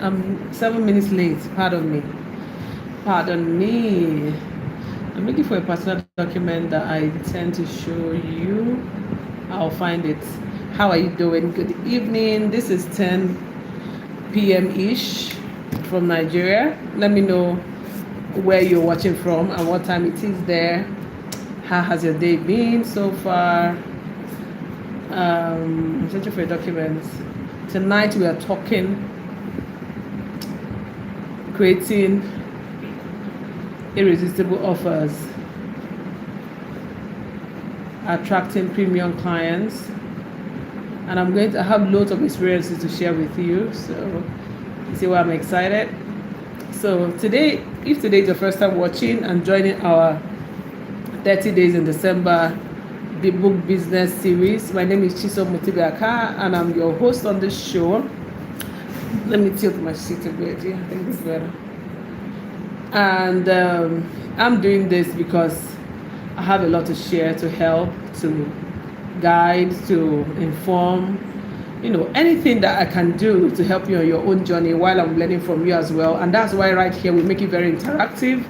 I'm 7 minutes late. Pardon me. Pardon me. I'm looking for a personal document that I tend to show you. I'll find it. How are you doing? Good evening. This is 10 p.m. ish from Nigeria. Let me know where you're watching from and what time it is there. How has your day been so far? I'm searching for a document. Tonight we are talking creating irresistible offers, attracting premium clients, and I'm going to have loads of experiences to share with you. So you see why I'm excited. So today, if today is your first time watching and joining our 30 days in December book business series, my name is Chisom Mutibiaka and I'm your host on this show. Let me tilt my seat a bit. Yeah, I think this is better. And I'm doing this because I have a lot to share, to help, to guide, to inform, anything that I can do to help you on your own journey while I'm learning from you as well. And that's why right here we make it very interactive.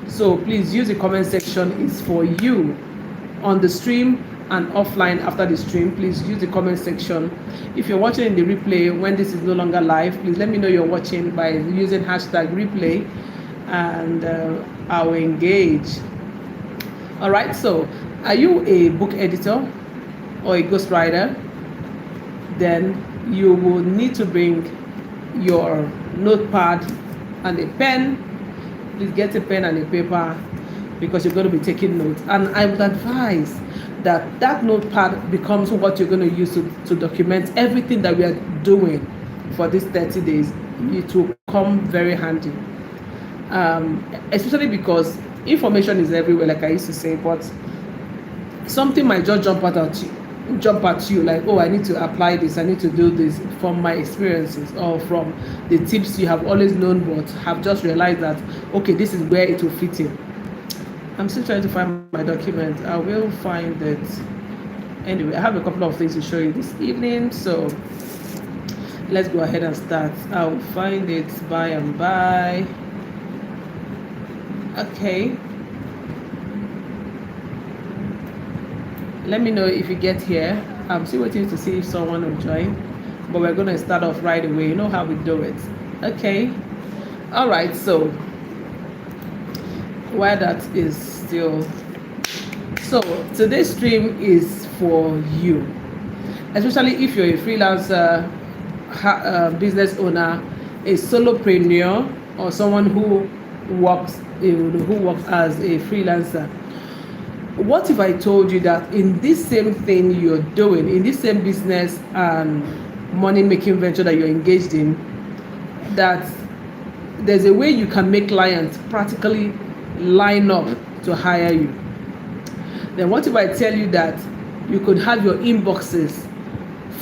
So please use the comment section. It's for you on the stream and offline after the stream. Please use the comment section. If you're watching in the replay when this is no longer live, please let me know you're watching by using hashtag replay, and I will engage. All right, so are you a book editor or a ghostwriter? Then you will need to bring your notepad and a pen. Please get a pen and a paper because you're going to be taking notes. And I would advise that notepad becomes what you're going to use to document everything that we are doing for these 30 days. It will come very handy. Especially because information is everywhere, like I used to say, but something might just jump at you like, oh, I need to apply this, I need to do this from my experiences or from the tips you have always known but have just realized that, okay, this is where it will fit in. I'm still trying to find my document. I will find it. Anyway, I have a couple of things to show you this evening, so let's go ahead and start. I'll find it by and by. Okay, let me know if you get here. I'm still waiting to see if someone will join, but we're going to start off right away. You know how we do it. Okay, all right, so while that is still, so today's stream is for you, especially if you're a freelancer, business owner, a solopreneur, or someone who works as a freelancer. What if I told you that in this same thing you're doing, in this same business and money-making venture that you're engaged in, that there's a way you can make clients practically line up to hire you? Then what if I tell you that you could have your inboxes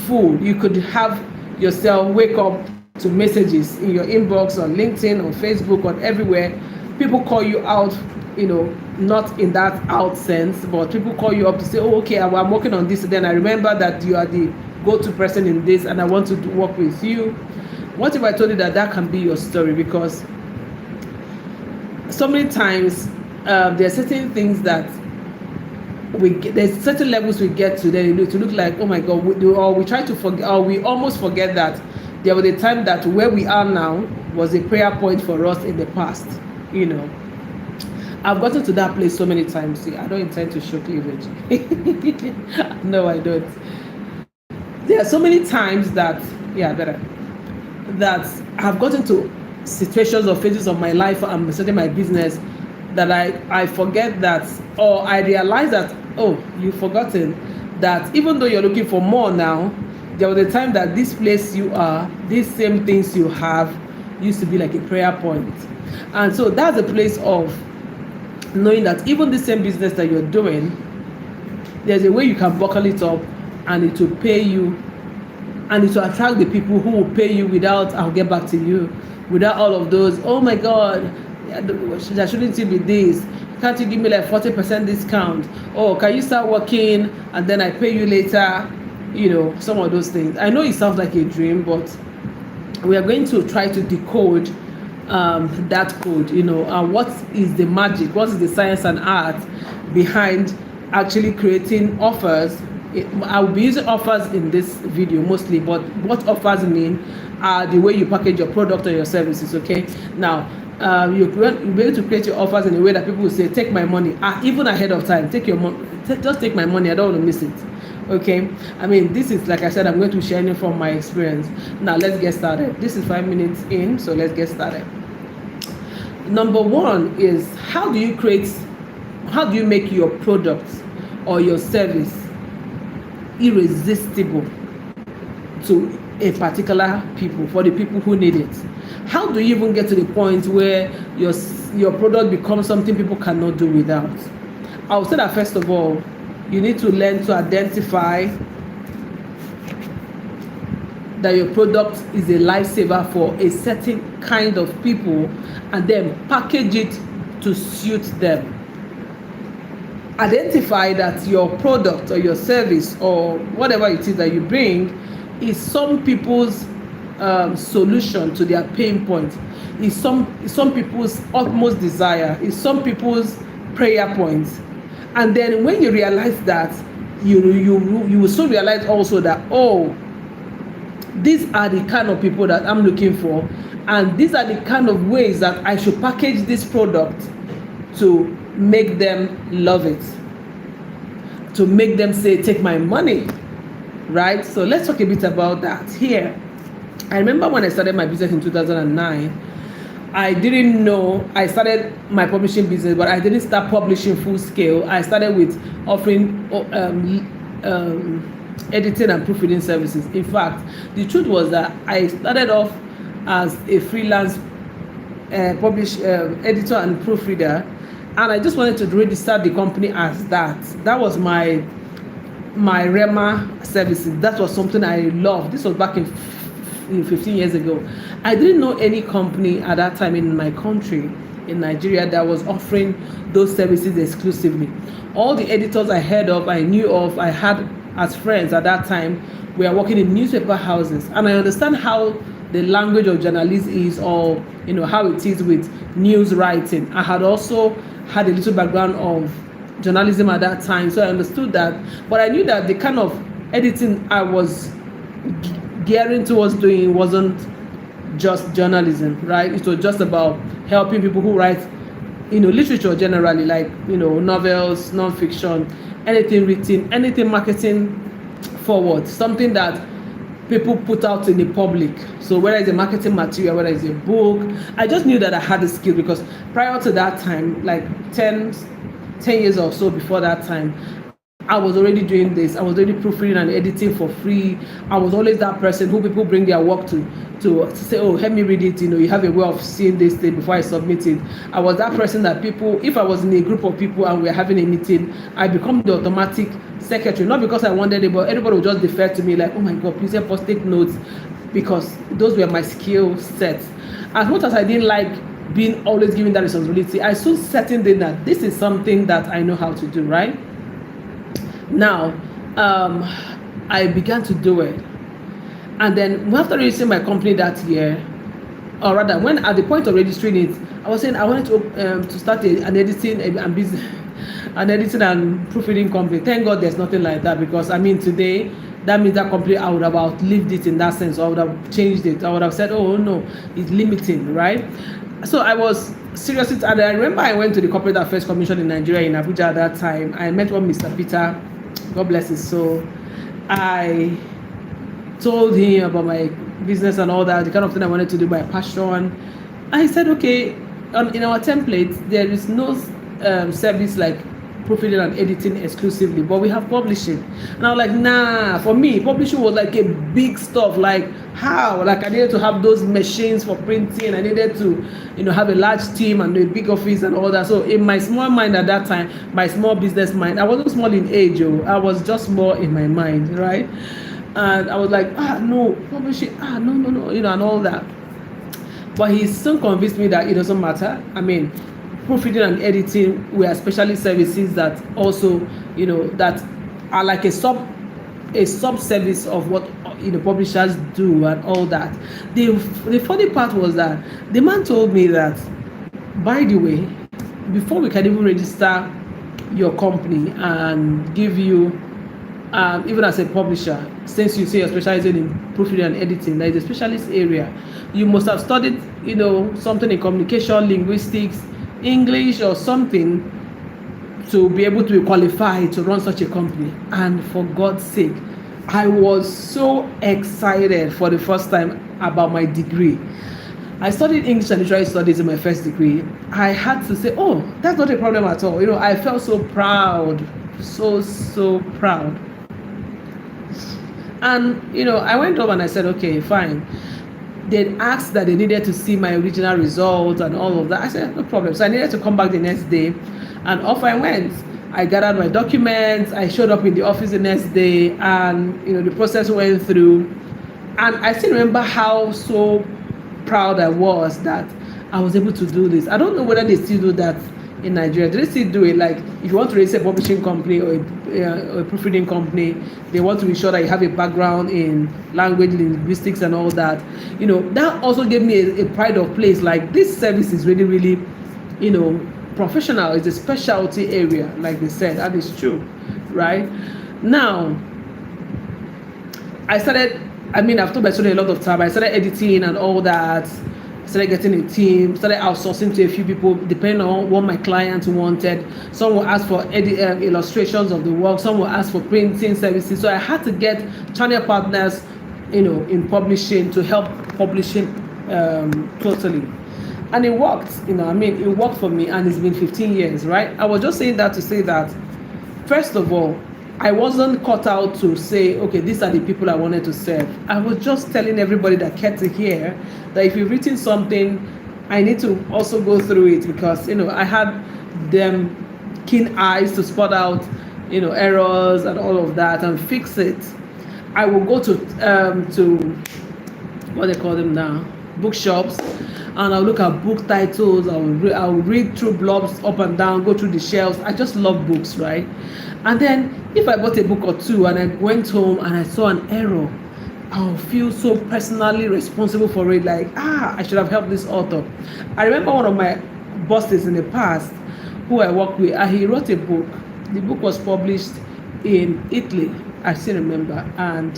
full, you could have yourself wake up to messages in your inbox on LinkedIn, on Facebook, on everywhere. People call you out, not in that out sense, but people call you up to say, oh, okay, I'm working on this. Then I remember that you are the go-to person in this and I want to work with you. What if I told you that can be your story? Because so many times there are certain things that there's certain levels we get to, then to look like, oh my God, we try to forget, or we almost forget that there was a time that where we are now was a prayer point for us in the past. I've gotten to that place so many times. See, I don't intend to show cleavage. No, I don't. There are so many times that I've gotten to situations or phases of my life and starting my business that I forget that, or I realize that, oh, you've forgotten that even though you're looking for more now, there was a time that this place you are, these same things you have, used to be like a prayer point. And so that's a place of knowing that even the same business that you're doing, there's a way you can buckle it up and it will pay you, and it will attract the people who will pay you without, I'll get back to you, without all of those, oh my God, there shouldn't it be this? Can't you give me like 40% discount? Oh, can you start working and then I pay you later? Some of those things. I know it sounds like a dream, but we are going to try to decode that code, what is the magic, what is the science and art behind actually creating offers. I'll be using offers in this video mostly, but what offers mean are the way you package your product or your services. Okay, now you'll be able to create your offers in a way that people will say, take my money, even ahead of time, take your money, just take my money, I don't want to miss it. Okay, I mean, this is, like I said, I'm going to be sharing it from my experience. Now let's get started. This is 5 minutes in, so let's get started. Number one is, how do you make your product or your service irresistible to a particular people, for the people who need it? How do you even get to the point where your product becomes something people cannot do without? I would say that first of all, you need to learn to identify that your product is a lifesaver for a certain kind of people, and then package it to suit them. Identify that your product or your service or whatever it is that you bring is some people's solution to their pain point, is some people's utmost desire, is some people's prayer points. And then when you realize that, you will soon realize also that, oh, these are the kind of people that I'm looking for, and these are the kind of ways that I should package this product to make them love it, to make them say, take my money, right? So let's talk a bit about that here. I remember when I started my business in 2009, I didn't know, I started my publishing business, but I didn't start publishing full scale. I started with offering editing and proofreading services. In fact, the truth was that I started off as a freelance editor and proofreader, and I just wanted to really start the company as that. That was my Rema services. That was something I loved. This was back in 15 years ago. I didn't know any company at that time in my country, in Nigeria, that was offering those services exclusively. All the editors I heard of, I knew of, I had as friends at that time, we are working in newspaper houses, and I understand how the language of journalism is, or how it is with news writing. I had also had a little background of journalism at that time, so I understood that, but I knew that the kind of editing I was gearing towards doing wasn't just journalism, right? It was just about helping people who write, literature generally, like, novels, non-fiction, anything written, anything marketing forward, something that people put out in the public. So whether it's a marketing material, whether it's a book, I just knew that I had the skill, because prior to that time, like 10 years or so before that time, I was already doing this. I was already proofreading and editing for free. I was always that person who people bring their work to say, oh, help me read it. You have a way of seeing this thing before I submit it. I was that person that people, if I was in a group of people and we're having a meeting, I become the automatic secretary, not because I wanted it, but everybody would just defer to me like, oh my God, please help us take notes, because those were my skill sets. As much as I didn't like being always given that responsibility, I soon settled in that this is something that I know how to do, right? Now, I began to do it. And then after registering my company that year, or rather, when at the point of registering it, I was saying I wanted to start an editing and business, an editing and proofreading company. Thank God there's nothing like that, because today, that means that company, I would have outlived it in that sense. I would have changed it. I would have said, oh no, it's limiting, right? So I was seriously, and I remember I went to the Corporate Affairs Commission in Nigeria, in Abuja at that time. I met one Mr. Peter, God bless his soul. I told him about my business and all that, the kind of thing I wanted to do, my passion. I said, okay, in our template, there is no service like proofreading and editing exclusively, but we have publishing. And I was like, nah, for me, publishing was like a big stuff. Like, how? Like, I needed to have those machines for printing. I needed to, have a large team and a big office and all that. So in my small mind at that time, my small business mind, I wasn't small in age, I was just small in my mind, right? And I was like, no, publishing, no, and all that. But he soon convinced me that it doesn't matter. I mean, proofreading and editing were specialist services that also, that are like a sub service of what publishers do and all that. The funny part was that the man told me that, by the way, before we can even register your company and give you, even as a publisher, since you say you're specializing in proofreading and editing, that is a specialist area, you must have studied, something in communication, linguistics, English or something, to be able to be qualified to run such a company. And for God's sake, I was so excited for the first time about my degree. I studied English and literary studies in my first degree. I had to say, oh, that's not a problem at all. I felt so proud, so proud. And, I went home and I said, okay, fine. They asked that they needed to see my original results and all of that. I said, no problem. So I needed to come back the next day, and off I went. I gathered my documents. I showed up in the office the next day, and, the process went through. And I still remember how so proud I was that I was able to do this. I don't know whether they still do that in Nigeria. Do they still do it? Like, if you want to register a publishing company or a proofreading company, they want to be sure that you have a background in language, linguistics, and all that. That also gave me a pride of place. Like, this service is really, really, professional. It's a specialty area, like they said, and it's true, right? Now, I've told my students a lot of time. I started editing and all that. Started getting a team, started outsourcing to a few people depending on what my clients wanted. Some will ask for illustrations of the work, some will ask for printing services. So I had to get channel partners, in publishing, to help publishing totally. And it worked, it worked for me, and it's been 15 years, right? I was just saying that to say that, first of all, I wasn't cut out to say, okay, these are the people I wanted to serve. I was just telling everybody that cared to hear that if you've written something, I need to also go through it, because, I had them keen eyes to spot out, errors and all of that and fix it. I will go to what they call them now, bookshops, and I'll look at book titles. I'll read through blogs up and down, go through the shelves. I just love books, right? And then if I bought a book or two and I went home and I saw an error, I'll feel so personally responsible for it. Like, I should have helped this author. I remember one of my bosses in the past who I worked with, he wrote a book. The book was published in Italy, I still remember. And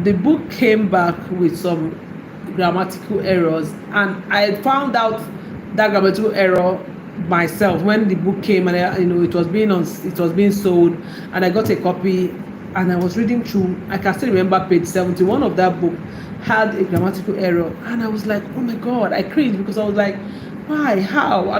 the book came back with some grammatical errors, and I found out that grammatical error myself when the book came, and it was being sold, and I got a copy, and I was reading through. I can still remember page 71 of that book had a grammatical error, and I was like, oh my God, I cringed, because I was like, why? How?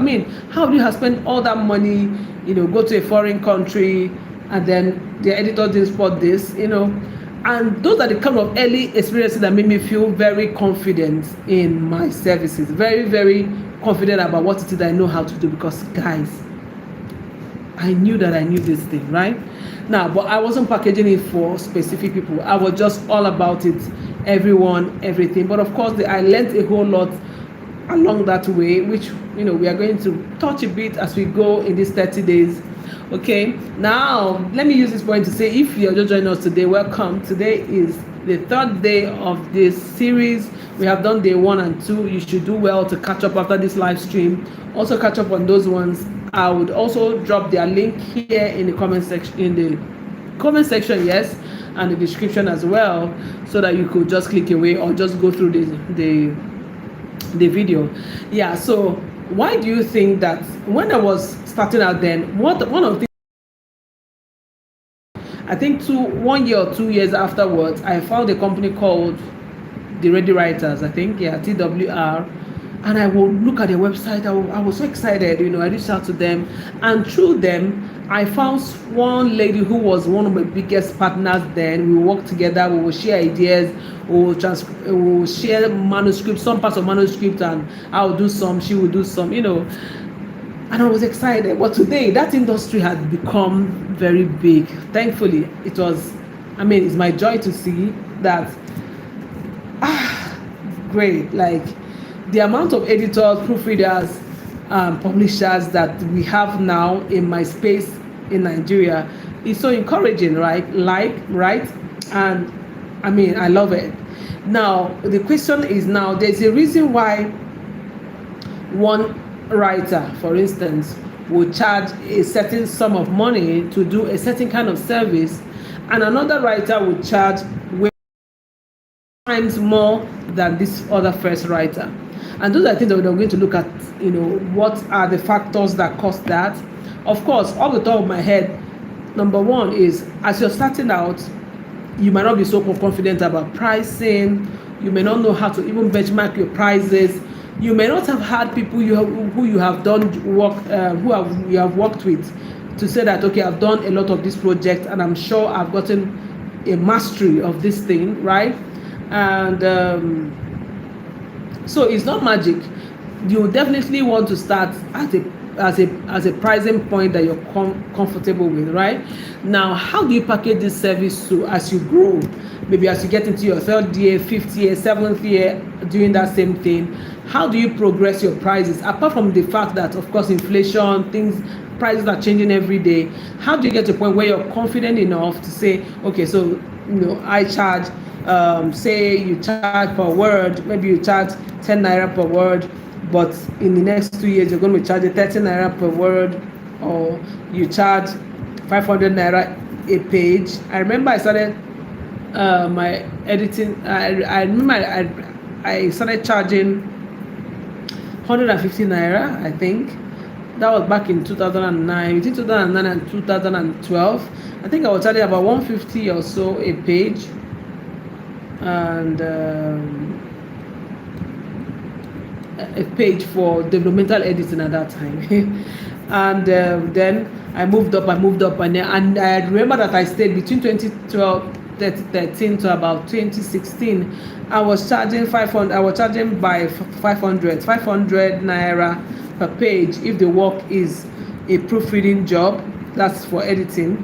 How do you have spent all that money, go to a foreign country, and then the editor didn't spot this, And those are the kind of early experiences that made me feel very confident in my services, very, very confident about what it is I know how to do, because, guys, I knew that I knew this thing, right? Now, but I wasn't packaging it for specific people. I was just all about it, everyone, everything. But of course, I learned a whole lot along that way, which, we are going to touch a bit as we go in these 30 days. Okay, now let me use this point to say, if you're just joining us today, welcome. Today is the third day of this series. We have done day 1 and 2. You should do well to catch up after this live stream. Also catch up on those ones. I would also drop their link here in the comment section, yes, and the description as well, so that you could just click away or just go through the video. Yeah, so why do you think that when I was starting out then, one of the I think 1 year or 2 years afterwards, I found a company called the Ready Writers, I think, TWR, and I would look at their website. I was so excited, I reached out to them, and through them, I found one lady who was one of my biggest partners then. We worked together, we would share ideas, we would share manuscripts, some parts of manuscript, and I would do some, she would do some, and I was excited. But today, that industry has become very big. Thankfully, it's my joy to see that, great, like the amount of editors, proofreaders, publishers that we have now in my space in Nigeria is so encouraging, right? Right? And I mean, I love it. Now, the question is, now there's a reason why one writer, for instance, will charge a certain sum of money to do a certain kind of service, and another writer will charge times more than this other first writer. And those are things that we're going to look at, what are the factors that cause that. Of course, off the top of my head, number one is, as you're starting out, you might not be so confident about pricing. You may not know how to even benchmark your prices. You may not have had people who you have done work, you have worked with, to say that, okay, I've done a lot of this project and I'm sure I've gotten a mastery of this thing, right? And so it's not magic. You definitely want to start at a pricing point that you're comfortable with, right? Now, how do you package this service so as you grow? Maybe as you get into your 3rd year, 5th year, 7th year, doing that same thing, how do you progress your prices? Apart from the fact that, of course, inflation, prices are changing every day. How do you get to a point where you're confident enough to say, okay, so I charge, say you charge per word, maybe you charge 10 naira per word, but in the next 2 years you're going to be charging 30 naira per word, or you charge 500 naira a page. I remember I started my editing. I remember I started charging 150 naira, I think. That was back in 2009. Between 2009 and 2012, I think I was charging about 150 or so a page, and a page for developmental editing at that time. And then I moved up, and I remember that I stayed between 2013 to about 2016. I was charging 500. I was charging by 500 naira per page if the work is a proofreading job. That's for editing.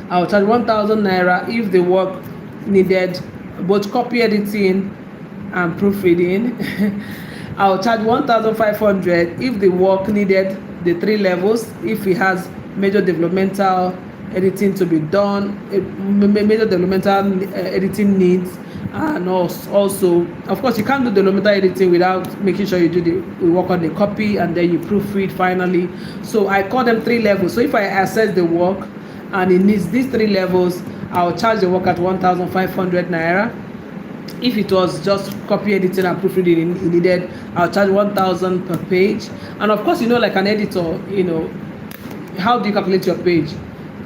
I will charge 1,000 naira if the work needed both copy editing and proofreading. I will charge 1,500 if the work needed the 3 levels, if it has major developmental editing to be done, major developmental editing needs. And also, of course, you can't do developmental editing without making sure you do the work on the copy and then you proofread finally. So I call them 3 levels. So if I assess the work and it needs these 3 levels, I'll charge the work at 1,500 naira. If it was just copy editing and proofreading it needed, I'll charge 1,000 per page. And of course, like an editor, how do you calculate your page?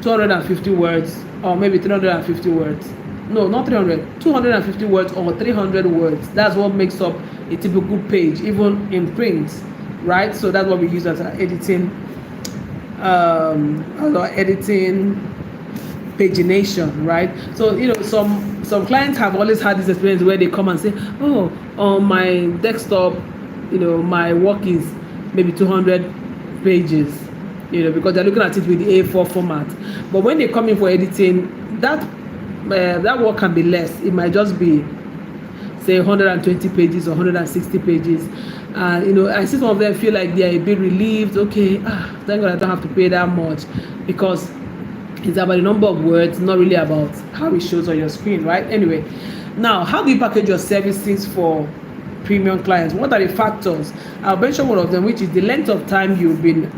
250 words, or maybe 350 words. No, not 300, 250 words or 300 words. That's what makes up a typical page, even in print, right? So that's what we use as our editing pagination, right? So some clients have always had this experience where they come and say, oh, on my desktop, my work is maybe 200 pages, because they're looking at it with the A4 format. But when they come in for editing, that work can be less. It might just be, say, 120 pages or 160 pages. I see some of them feel like they are a bit relieved. Okay, thank God I don't have to pay that much, because it's about the number of words, not really about how it shows on your screen, right? Anyway, now, how do you package your services for premium clients? What are the factors? I'll mention one of them, which is the length of time you've been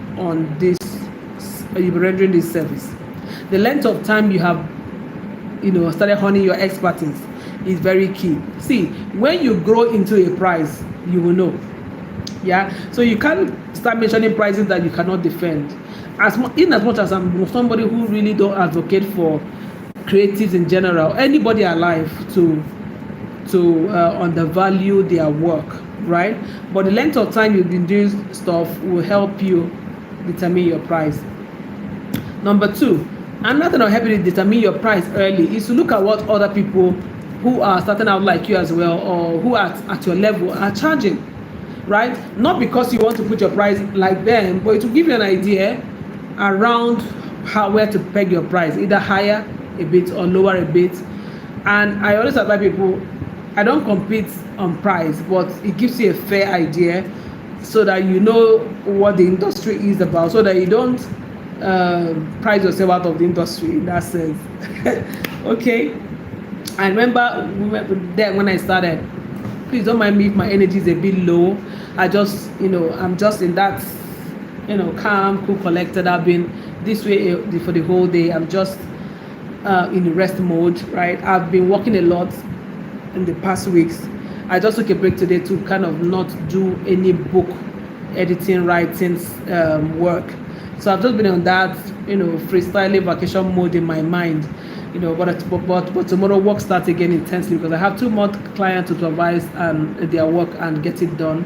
rendering this service. The length of time you have, started honing your expertise is very key. See, when you grow into a price, you will know. Yeah, so you can't start mentioning prices that you cannot defend. As much as I'm somebody who really don't advocate for creatives in general, anybody alive, to undervalue their work, right? But the length of time you've been doing stuff will help you determine your price. Number 2, another thing that will help you determine your price early is to look at what other people who are starting out like you as well, or who are at your level, are charging, right? Not because you want to put your price like them, but it will give you an idea around where to peg your price, either higher a bit or lower a bit. And I always advise people, I don't compete on price, but it gives you a fair idea so that you know what the industry is about, so that you don't price yourself out of the industry in that sense. Okay. I remember then when I started, please don't mind me if my energy is a bit low. I just, I'm just in that, calm, cool, collected. I've been this way for the whole day. I'm just in rest mode, right? I've been working a lot in the past weeks. I just took a break today to kind of not do any book editing, writing work. So I've just been on that, freestyling vacation mode in my mind, but tomorrow work starts again intensely because I have 2 more clients to supervise and their work and get it done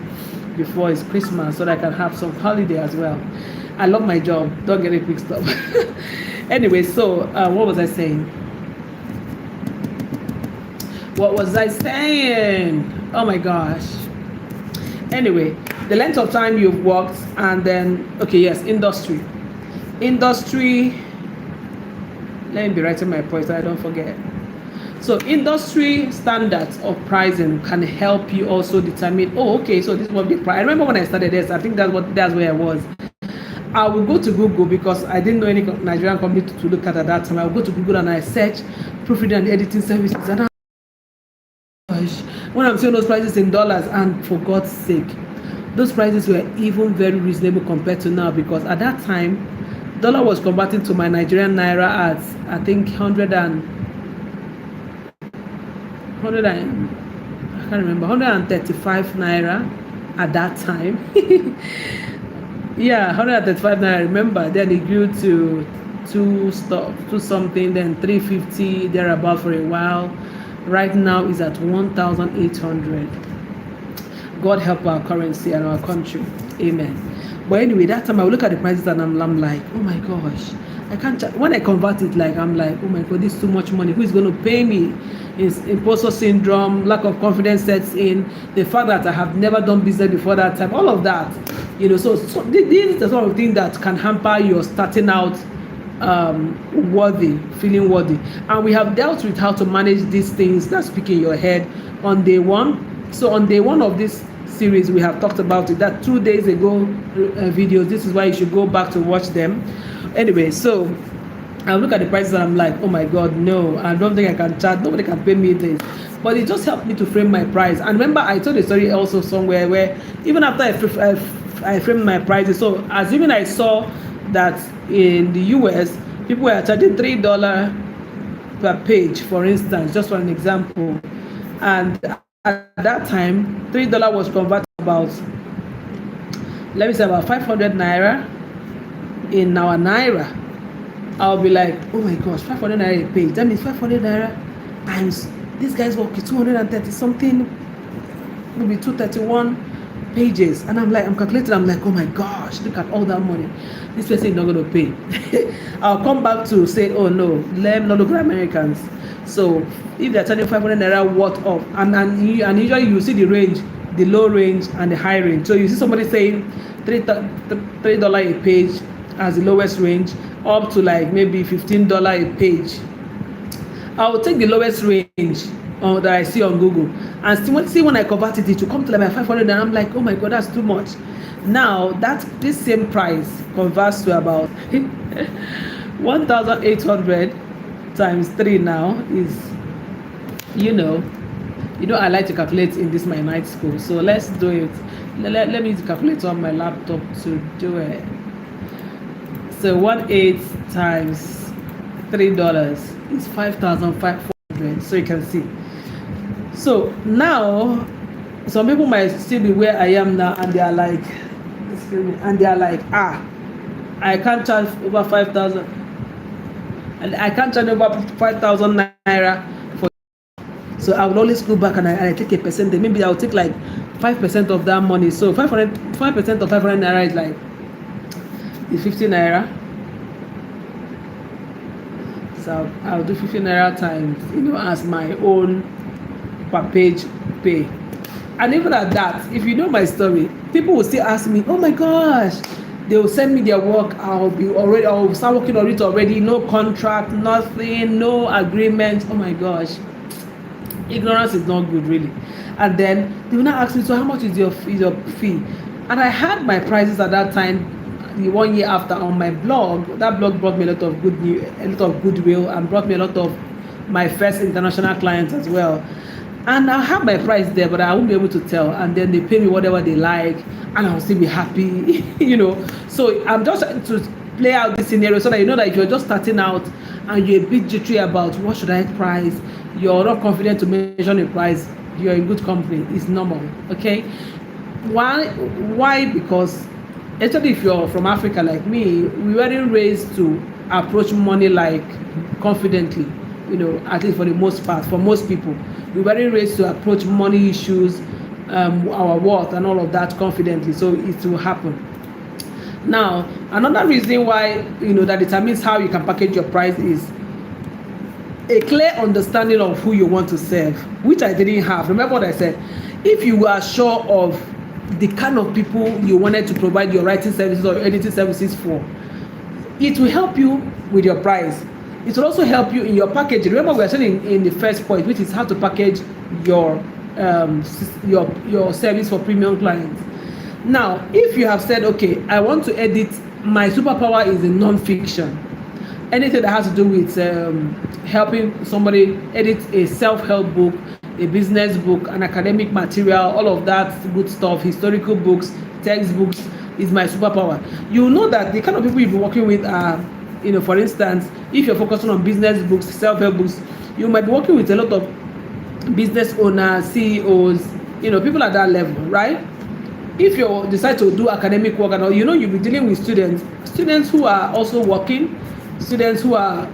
before it's Christmas so that I can have some holiday as well. I love my job. Don't get it mixed up. Anyway, so what was I saying? Oh my gosh. Anyway, the length of time you've worked, and then, okay, yes, industry. Let me be writing my points so I don't forget. So industry standards of pricing can help you also determine, so this will be price. I remember when I started this, I think that's where I was. I will go to Google because I didn't know any Nigerian company to look at that time. I will go to Google and I search proofreading and editing services, and when I'm seeing those prices in dollars, and for God's sake, those prices were even very reasonable compared to now, because at that time dollar was converting to my Nigerian naira at, I think, 135 naira at that time. Yeah, 135 naira. I remember. Then it grew to two something, then 350 thereabout for a while. Right now is at 1,800. God help our currency and our country. Amen. But anyway, that time I would look at the prices and I'm like, oh my gosh, I can't. When I convert it, I'm like, oh my God, this is too much money. Who is going to pay me? It's imposter syndrome, lack of confidence sets in, the fact that I have never done business before that time, all of that. So this is the sort of thing that can hamper your starting out feeling worthy. And we have dealt with how to manage these things that speak in your head on day one. So on day one of this series, we have talked about it. That 2 days ago videos. This is why you should go back to watch them. Anyway, so I look at the prices and I'm like, oh my God, no, I don't think I can charge. Nobody can pay me this. But it just helped me to frame my price. And remember, I told a story also somewhere where even after I framed my prices, so assuming I saw that in the US, people were charging $3 per page, for instance, just for an example. And at that time, $3 was converted about, let me say, about 500 naira in our naira. I'll be like, oh my gosh, 500 naira a page. That means 500 naira times this guy's work is 230 something, maybe 231 pages. And I'm calculating, I'm like, oh my gosh, look at all that money. This person is not going to pay. I'll come back to say, oh no, let me not look at Americans. So if they're charging 500 naira worth of, and usually you see the range, the low range and the high range. So you see somebody saying $3 a page as the lowest range, up to like maybe $15 a page. I will take the lowest range that I see on Google and see when I convert it to come to like 500, and I'm like, oh my God, that's too much. Now this same price converts to about 1,800 times 3 now is, I like to calculate in this my night school, so let's do it. Let me calculate on my laptop to do it. So 1/8 times $3 is 5,500. So you can see. So now some people might still be where I am now, and they are like, I can't charge over 5,000, and I can't charge over 5,000 naira for. So I will always go back and I take a percent. Maybe I'll take like 5% of that money. So 5% of 500 naira is like 50 naira. So I'll do 50 naira times, as my own per page pay. And even at that, if you know my story, people will still ask me, oh my gosh, they will send me their work. I'll start working on it already. No contract, nothing, no agreement. Oh my gosh. Ignorance is not good, really. And then they will now ask me, so how much is your fee? And I had my prices at that time. the 1 year after on my blog, that blog brought me a lot of a lot of goodwill, and brought me a lot of my first international clients as well. And I have my price there, but I won't be able to tell. And then they pay me whatever they like, and I'll still be happy, So I'm just trying to play out this scenario so that you know that if you're just starting out and you're a bit jittery about what should I price, you're not confident to mention a price, you're in good company. It's normal, okay? Why? Because especially if you're from Africa like me, we weren't raised to approach money like confidently, at least for the most part. For most people, we weren't raised to approach money issues, our worth and all of that confidently, so it will happen. Now, another reason why, that determines how you can package your price is a clear understanding of who you want to serve, which I didn't have. Remember what I said? If you were sure of the kind of people you wanted to provide your writing services or editing services for, it will help you with your price. It will also help you in your packaging. Remember, we are saying in the first point, which is how to package your service for premium clients. Now, if you have said, okay, I want to edit, my superpower is in non-fiction, anything that has to do with helping somebody edit a self-help book, a business book, an academic material, all of that good stuff, historical books, textbooks, is my superpower. You know that the kind of people you'll be working with are, for instance, if you're focusing on business books, self-help books, you might be working with a lot of business owners, CEOs, people at that level, right? If you decide to do academic work and all, you'll be dealing with students who are also working, students who are,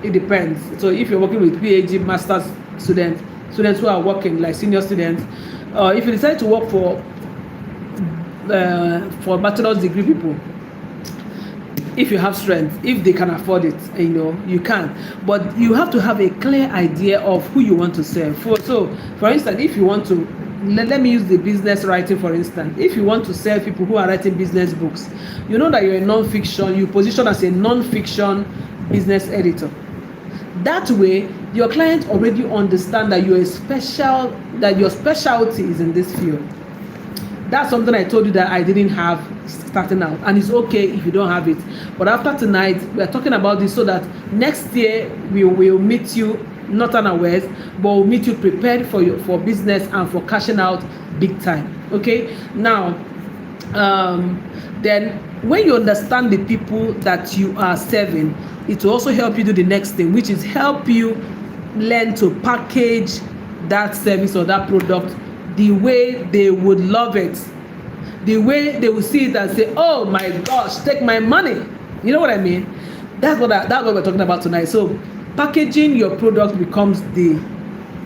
it depends. So if you're working with PhD, master's students who are working like senior students, if you decide to work for bachelor's degree people, if you have strength, if they can afford it, you can. But you have to have a clear idea of who you want to serve. For instance, if you want to, let me use the business writing for instance. If you want to serve people who are writing business books, you know that you're a non-fiction, you position as a non-fiction business editor. That way, your clients already understand that your specialty is in this field. That's something I told you that I didn't have starting out, and it's okay if you don't have it. But after tonight, we are talking about this so that next year we will meet you not unawares, but we'll meet you prepared for business and for cashing out big time. Okay. Now, then when you understand the people that you are serving, it will also help you do the next thing, which is help you learn to package that service or that product the way they would love it, the way they will see it and say, oh my gosh, take my money. You know what I mean? That's what we're talking about tonight. So packaging your product becomes the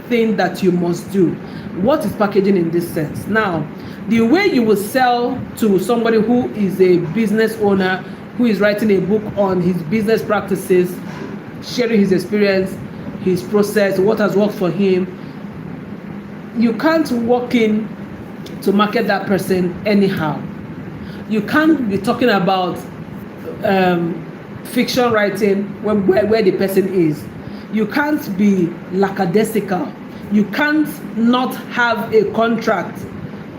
thing that you must do. What is packaging in this sense? Now, the way you will sell to somebody who is a business owner, who is writing a book on his business practices, sharing his experience, his process, what has worked for him, you can't walk in to market that person anyhow. You can't be talking about fiction writing where the person is. You can't be lackadaisical. You can't not have a contract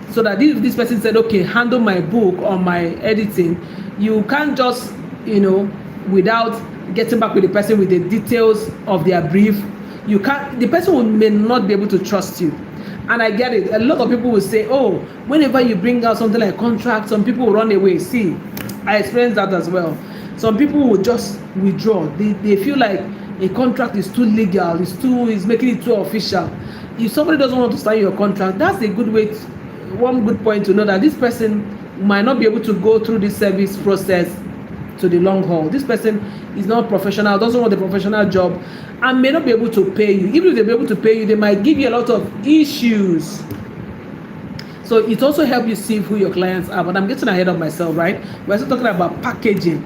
so that if this person said, okay, handle my book or my editing, you can't just, without getting back with the person with the details of their brief, the person may not be able to trust you. And I get it. A lot of people will say, oh, whenever you bring out something like contract, some people will run away. See, I experienced that as well. Some people will just withdraw. They feel like a contract is too legal, it's making it too official. If somebody doesn't want to sign your contract, that's a good way, one good point to know that this person might not be able to go through this service process to the long haul. This person is not professional, doesn't want a professional job, and may not be able to pay you. Even if they're able to pay you, they might give you a lot of issues. So it also helps you see who your clients are. But I'm getting ahead of myself, right? We're still talking about packaging.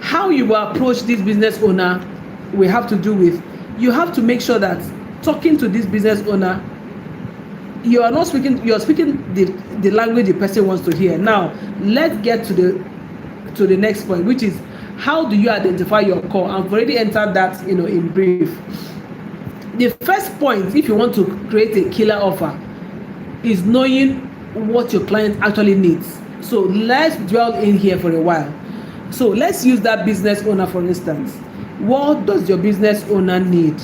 How you will approach this business owner will have to do with, you have to make sure that talking to this business owner, you're speaking the language the person wants to hear. Now, let's get to the next point, which is how do you identify your core? I've already entered that, in brief. The first point, if you want to create a killer offer, is knowing what your client actually needs. So let's dwell in here for a while. So let's use that business owner for instance. What does your business owner need?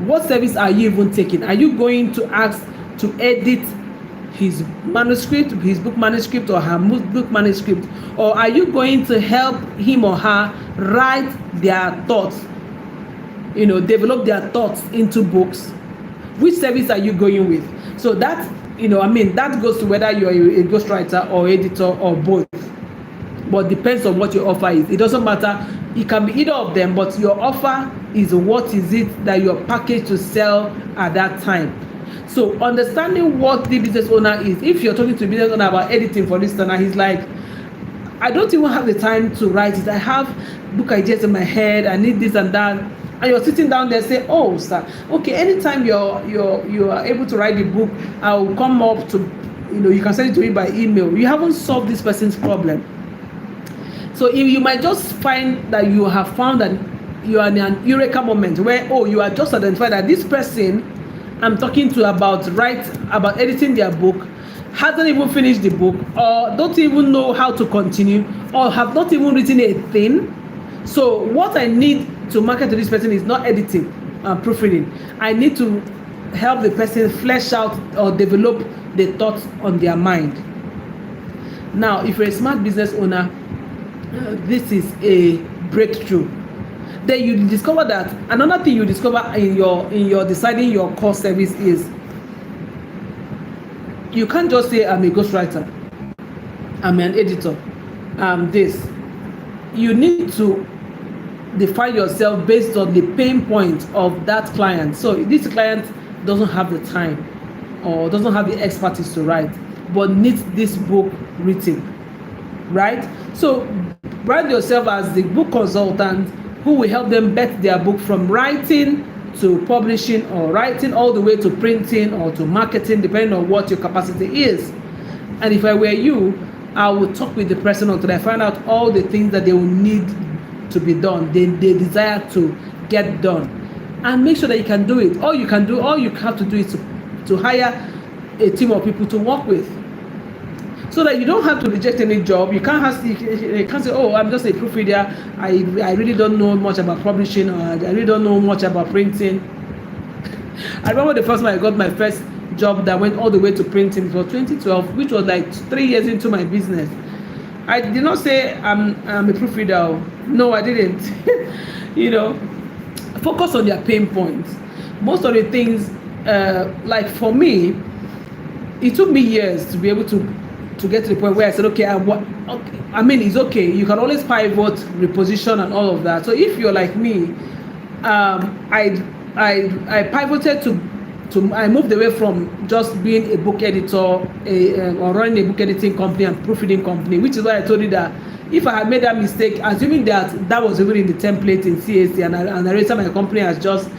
What service are you even taking? Are you going to ask to edit his manuscript, his book manuscript, or her book manuscript? Or are you going to help him or her write their thoughts, develop their thoughts into books? Which service are you going with? So that, that goes to whether you're a ghostwriter or editor or both. But depends on what your offer is. It doesn't matter. It can be either of them, but your offer is what is it that you're packaged to sell at that time. So understanding what the business owner is. If you're talking to a business owner about editing, for instance, and he's like, I don't even have the time to write it. I have book ideas in my head. I need this and that. And you're sitting down there saying, oh, sir, okay, anytime you are able to write the book, I'll come up to, you can send it to me by email. You haven't solved this person's problem. So if you might just find that you have found that you are in an eureka moment where, you are just identified that this person I'm talking to about editing their book hasn't even finished the book, or don't even know how to continue, or have not even written a thing. So what I need to market to this person is not editing and proofreading. I need to help the person flesh out or develop the thoughts on their mind. Now, if you're a smart business owner, this is a breakthrough. Then you discover that another thing you discover in your deciding your core service is you can't just say I'm a ghostwriter, I'm an editor, this. You need to define yourself based on the pain point of that client. So this client doesn't have the time or doesn't have the expertise to write, but needs this book written, right? So brand yourself as the book consultant who will help them bet their book from writing to publishing, or writing all the way to printing or to marketing, depending on what your capacity is. And if I were you, I would talk with the person until I find out all the things that they will need to be done, they desire to get done, and make sure that you can do it. All you have to do is to hire a team of people to work with, so that you don't have to reject any job. You can't say, oh, I'm just a proofreader, I really don't know much about publishing, or I really don't know much about printing. I remember the first time I got my first job that went all the way to printing for 2012, which was like 3 years into my business. I did not say I'm a proofreader. No, I didn't. Focus on their pain points. Most of the things, like for me, it took me years to be able to get to the point where I said, okay, it's okay. You can always pivot, reposition, and all of that. So if you're like me, I pivoted to I moved away from just being a book editor or running a book editing company and proofreading company, which is why I told you that if I had made that mistake, assuming that was even in the template in CAC, and I registered my company as just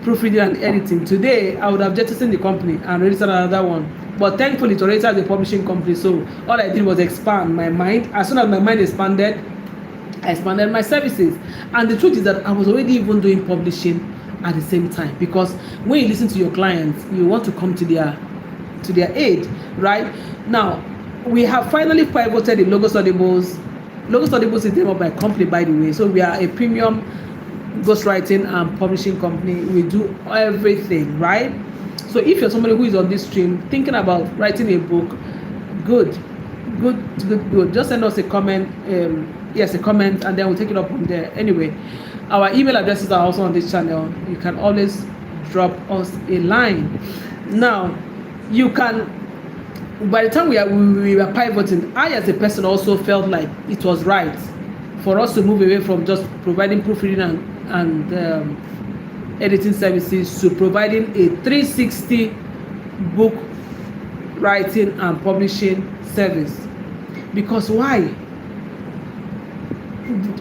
proofreading and editing, today I would have jettisoned the company and registered another one. But thankfully, it was registered as a publishing company, so all I did was expand my mind. As soon as my mind expanded, I expanded my services. And the truth is that I was already even doing publishing at the same time, because when you listen to your clients, you want to come to their aid, right? Now, we have finally pivoted in Logos Audibles. Logos Audibles is the name of my company, by the way. So we are a premium ghostwriting and publishing company. We do everything, right? So if you're somebody who is on this stream thinking about writing a book, good. Just send us a comment. A comment, and then we'll take it up from there. Anyway, our email addresses are also on this channel. You can always drop us a line. Now, you can, by the time we were pivoting, I as a person also felt like it was right for us to move away from just providing proofreading and editing services to providing a 360 book writing and publishing service. Because why?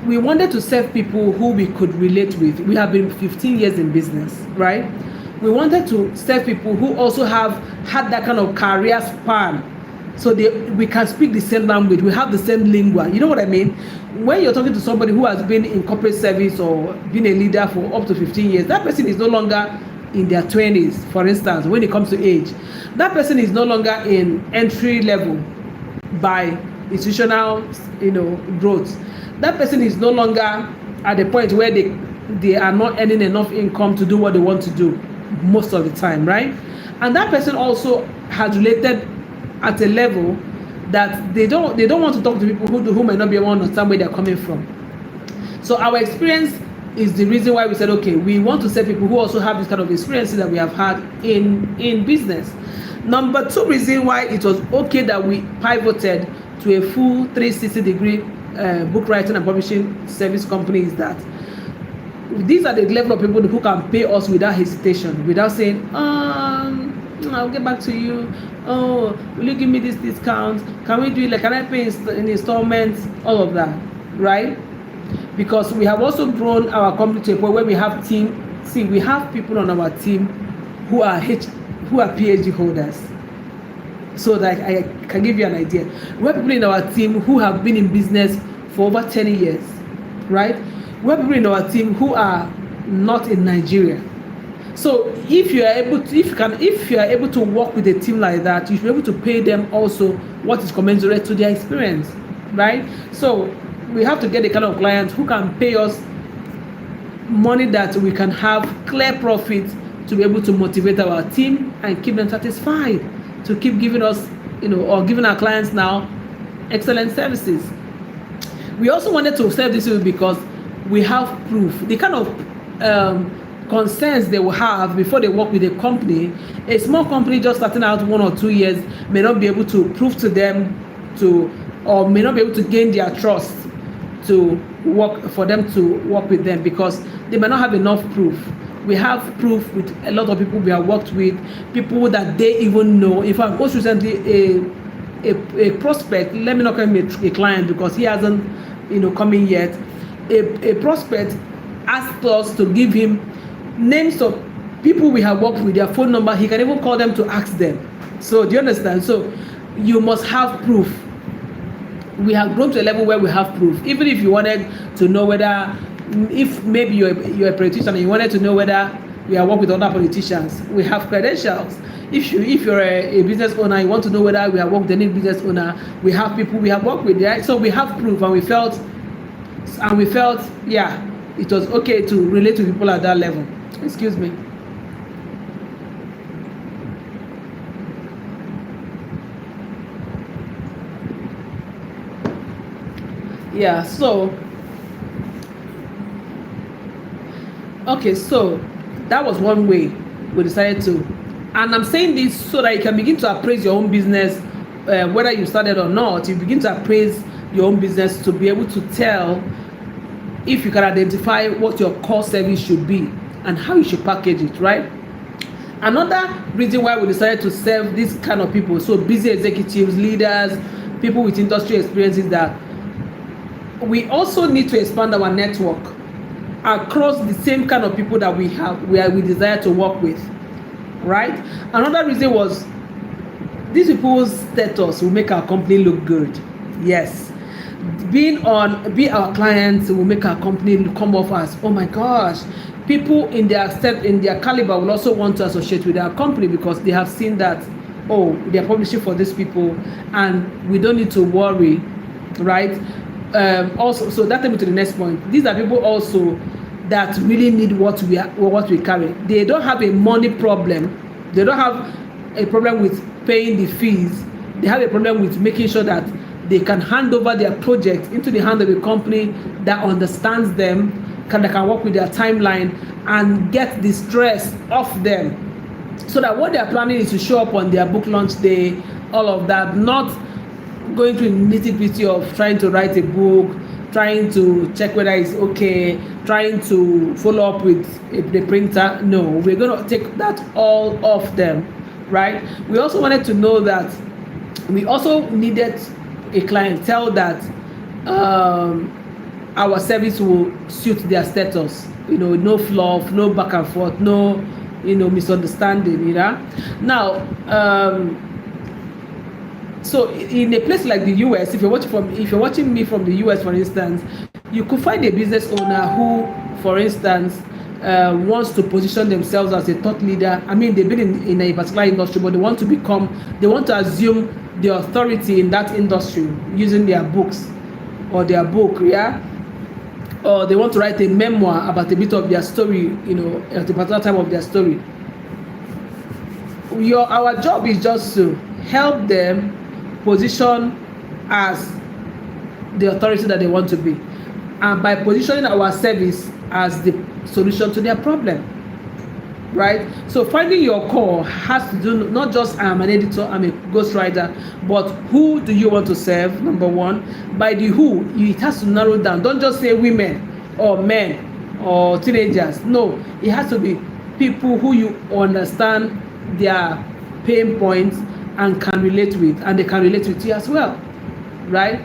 We wanted to serve people who we could relate with. We have been 15 years in business, right? We wanted to serve people who also have had that kind of career span, so we can speak the same language. We have the same lingua. You know what I mean? When you're talking to somebody who has been in corporate service or been a leader for up to 15 years, that person is no longer in their 20s, for instance, when it comes to age. That person is no longer in entry level by institutional, growth. That person is no longer at the point where they are not earning enough income to do what they want to do most of the time, right? And that person also has related at a level that they don't want to talk to people who might not be able to understand where they're coming from. So our experience is the reason why we said, okay, we want to serve people who also have this kind of experiences that we have had in business. Number 2 reason why it was okay that we pivoted to a full 360-degree book writing and publishing service company is that these are the level of people who can pay us without hesitation, without saying, I'll get back to you. Oh, will you give me this discount? Can we do it? Like, can I pay in installments? All of that, right? Because we have also grown our company to a point where we have we have people on our team who are PhD holders. So that I can give you an idea. We have people in our team who have been in business for over 10 years, right? We have people in our team who are not in Nigeria. So if you are able to work with a team like that, you should be able to pay them also what is commensurate to their experience, right? So we have to get the kind of clients who can pay us money that we can have clear profit to be able to motivate our team and keep them satisfied, to keep giving us, or giving our clients now excellent services. We also wanted to serve this because we have proof. The kind of concerns they will have before they work with a company, a small company just starting out 1 or 2 years may not be able to prove to them or may not be able to gain their trust to work for them to work with them because they may not have enough proof. We have proof with a lot of people we have worked with, people that they even know. In fact, most recently, a prospect, let me not call him a client because he hasn't, come in yet. A prospect asked us to give him names of people we have worked with, their phone number. He can even call them to ask them. So do you understand? So you must have proof. We have grown to a level where we have proof. Even if you wanted to know whether, if maybe you're a politician and you wanted to know whether we are working with other politicians, we have credentials. If you're a business owner, you want to know whether we are working with any business owner, we have people we have worked with, right? So we have proof, and we felt, yeah, it was okay to relate to people at that level. Excuse me. Yeah, so that was one way we decided to, and I'm saying this so that you can begin to appraise your own business, whether you started or not. You begin to appraise your own business to be able to tell if you can identify what your core service should be and how you should package it, right? Another reason why we decided to serve this kind of people, so busy executives, leaders, people with industry experience, is that we also need to expand our network across the same kind of people that we have, where we desire to work with, right? Another reason was these people's status will make our company look good. Yes, be our clients will make our company come off as, oh my gosh, people in their caliber will also want to associate with our company because they have seen that, oh, they're publishing for these people and we don't need to worry, right? Also, so that takes me to the next point. These are people also that really need what we carry. They don't have a money problem. They don't have a problem with paying the fees. They have a problem with making sure that they can hand over their project into the hand of a company that understands them, that can work with their timeline and get the stress off them, so that what they are planning is to show up on their book launch day, all of that, not going through nitty-gritty of trying to write a book, trying to check whether it's okay, trying to follow up with the printer. No, we're going to take that all off them, right? We also wanted to know that we also needed a clientele that our service will suit their status, no fluff, no back and forth, no misunderstanding, Now, so in a place like the US, if you're watching me from the US, for instance, you could find a business owner who, for instance, wants to position themselves as a thought leader. I mean, they've been in a particular industry, but they want to assume the authority in that industry using their books or their book, yeah? Or they want to write a memoir about a bit of their story, at a particular time of their story. Our job is just to help them position as the authority that they want to be, and by positioning our service as the solution to their problem, right? So finding your core has to do not just I'm an editor, I'm a ghostwriter, but who do you want to serve? Number one, by the who, it has to narrow down. Don't just say women or men or teenagers. No, it has to be people who you understand their pain points and can relate with, and they can relate with you as well, right?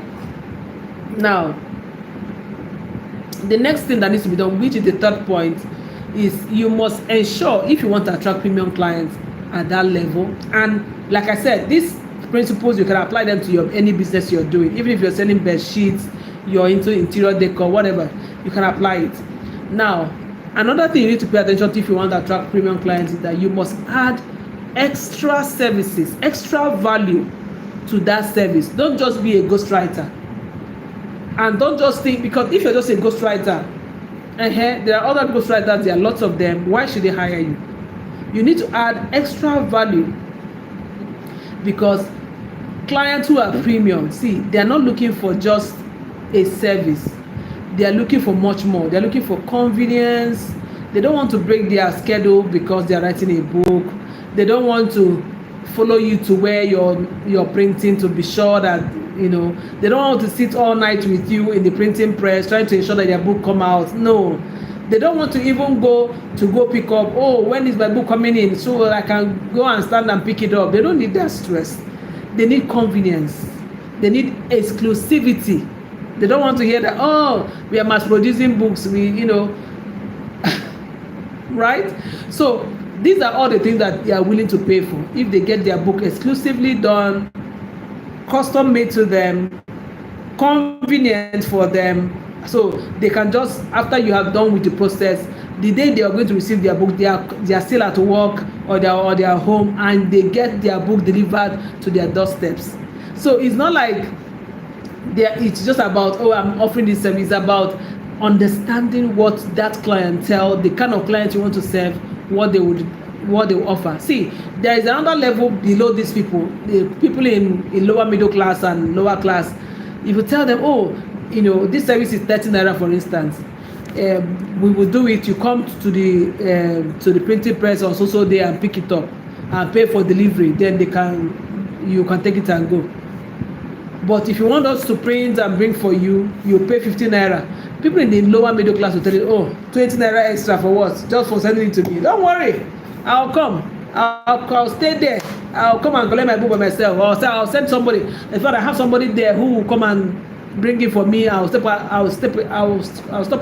Now, the next thing that needs to be done, which is the third point, is you must ensure, if you want to attract premium clients at that level, and like I said, these principles, you can apply them to any business you're doing. Even if you're selling bed sheets, you're into interior decor, whatever, you can apply it. Now, another thing you need to pay attention to if you want to attract premium clients is that you must add extra services, extra value to that service. Don't just be a ghostwriter. And don't just think, because if you're just a ghostwriter, there are other ghostwriters, there are lots of them, why should they hire you? You need to add extra value, because clients who are premium, see, they are not looking for just a service. They are looking for much more. They are looking for convenience. They don't want to break their schedule because they are writing a book. They don't want to follow you to where you're printing to be sure that, they don't want to sit all night with you in the printing press trying to ensure that their book come out. No, they don't want to even go pick up, when is my book coming in so I can go and stand and pick it up. They don't need that stress. They need convenience. They need exclusivity. They don't want to hear that, we are mass producing books, right? So these are all the things that they are willing to pay for if they get their book exclusively done, custom made to them, convenient for them, so they can just, after you have done with the process, the day they are going to receive their book, they are still at work or they are home, and they get their book delivered to their doorsteps. So it's not like it's just about, I'm offering this service. It's about understanding what that clientele, the kind of clients you want to serve, what they will offer. See, there is another level below these people, the people in lower middle class and lower class. If you tell them, this service is 30 naira, for instance, we will do it. You come to the printing press on so day and pick it up and pay for delivery. Then you can take it and go. But if you want us to print and bring for you, you pay 15 naira. People in the lower middle class will tell you, 20 naira extra for what? Just for sending it to me. Don't worry, I'll come. I'll stay there. I'll come and collect my book by myself. Or I'll send somebody. In fact, I have somebody there who will come and bring it for me. I'll stop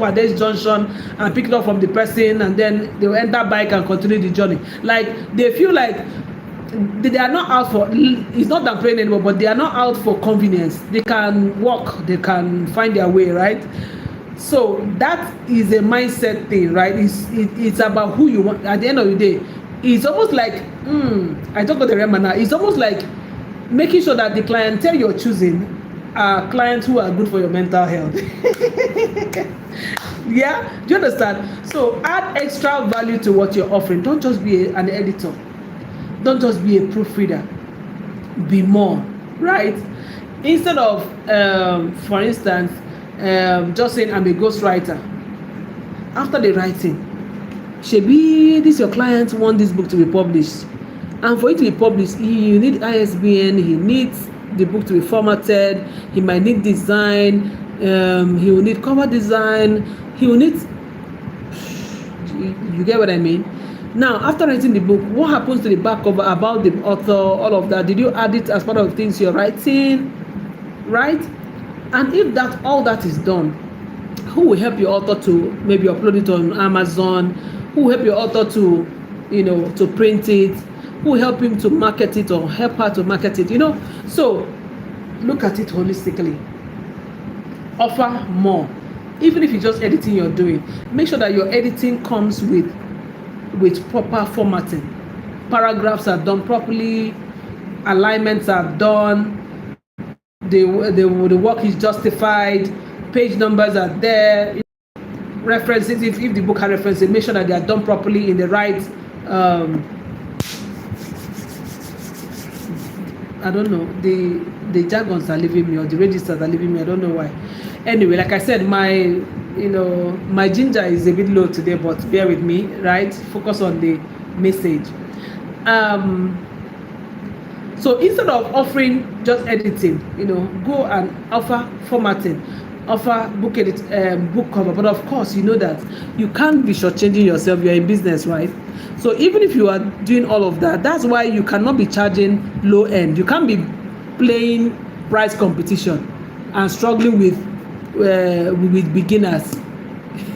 at this junction and pick it up from the person, and then they will enter bike and continue the journey. Like, they feel like they are not out for, it's not that playing anymore, but they are not out for convenience. They can walk, they can find their way, right? So that is a mindset thing, right? It's about who you want. At the end of the day, it's almost like I talk about the Rema now. It's almost like making sure that the clientele you're choosing are clients who are good for your mental health. Yeah, do you understand? So add extra value to what you're offering. Don't just be an editor. Don't just be a proofreader. Be more, right? Instead of, for instance, just saying I'm a ghostwriter. After the writing, shebi, this your client want this book to be published, and for it to be published, you need ISBN. He needs the book to be formatted. He might need design. He will need cover design. He will need. You get what I mean? Now, after writing the book, what happens to the back cover, about the author, all of that? Did you add it as part of the things you're writing, right? And if all that is done, who will help your author to maybe upload it on Amazon? Who will help your author to, to print it? Who will help him to market it or help her to market it? So look at it holistically. Offer more. even if it's just editing you're doing, make sure that your editing comes with proper formatting. Paragraphs are done properly, alignments are done, the work is justified, page numbers are there, references, if the book has references, make sure that they are done properly in the right I don't know, the jargons are leaving me, or the registers are leaving me, I don't know why. Anyway, like I said, my ginger is a bit low today, but bear with me, right? Focus on the message. So instead of offering just editing, go and offer formatting, offer book cover. But of course, you know that you can't be shortchanging yourself. You're in business, right? So even if you are doing all of that, that's why you cannot be charging low end. You can't be playing price competition and struggling with beginners.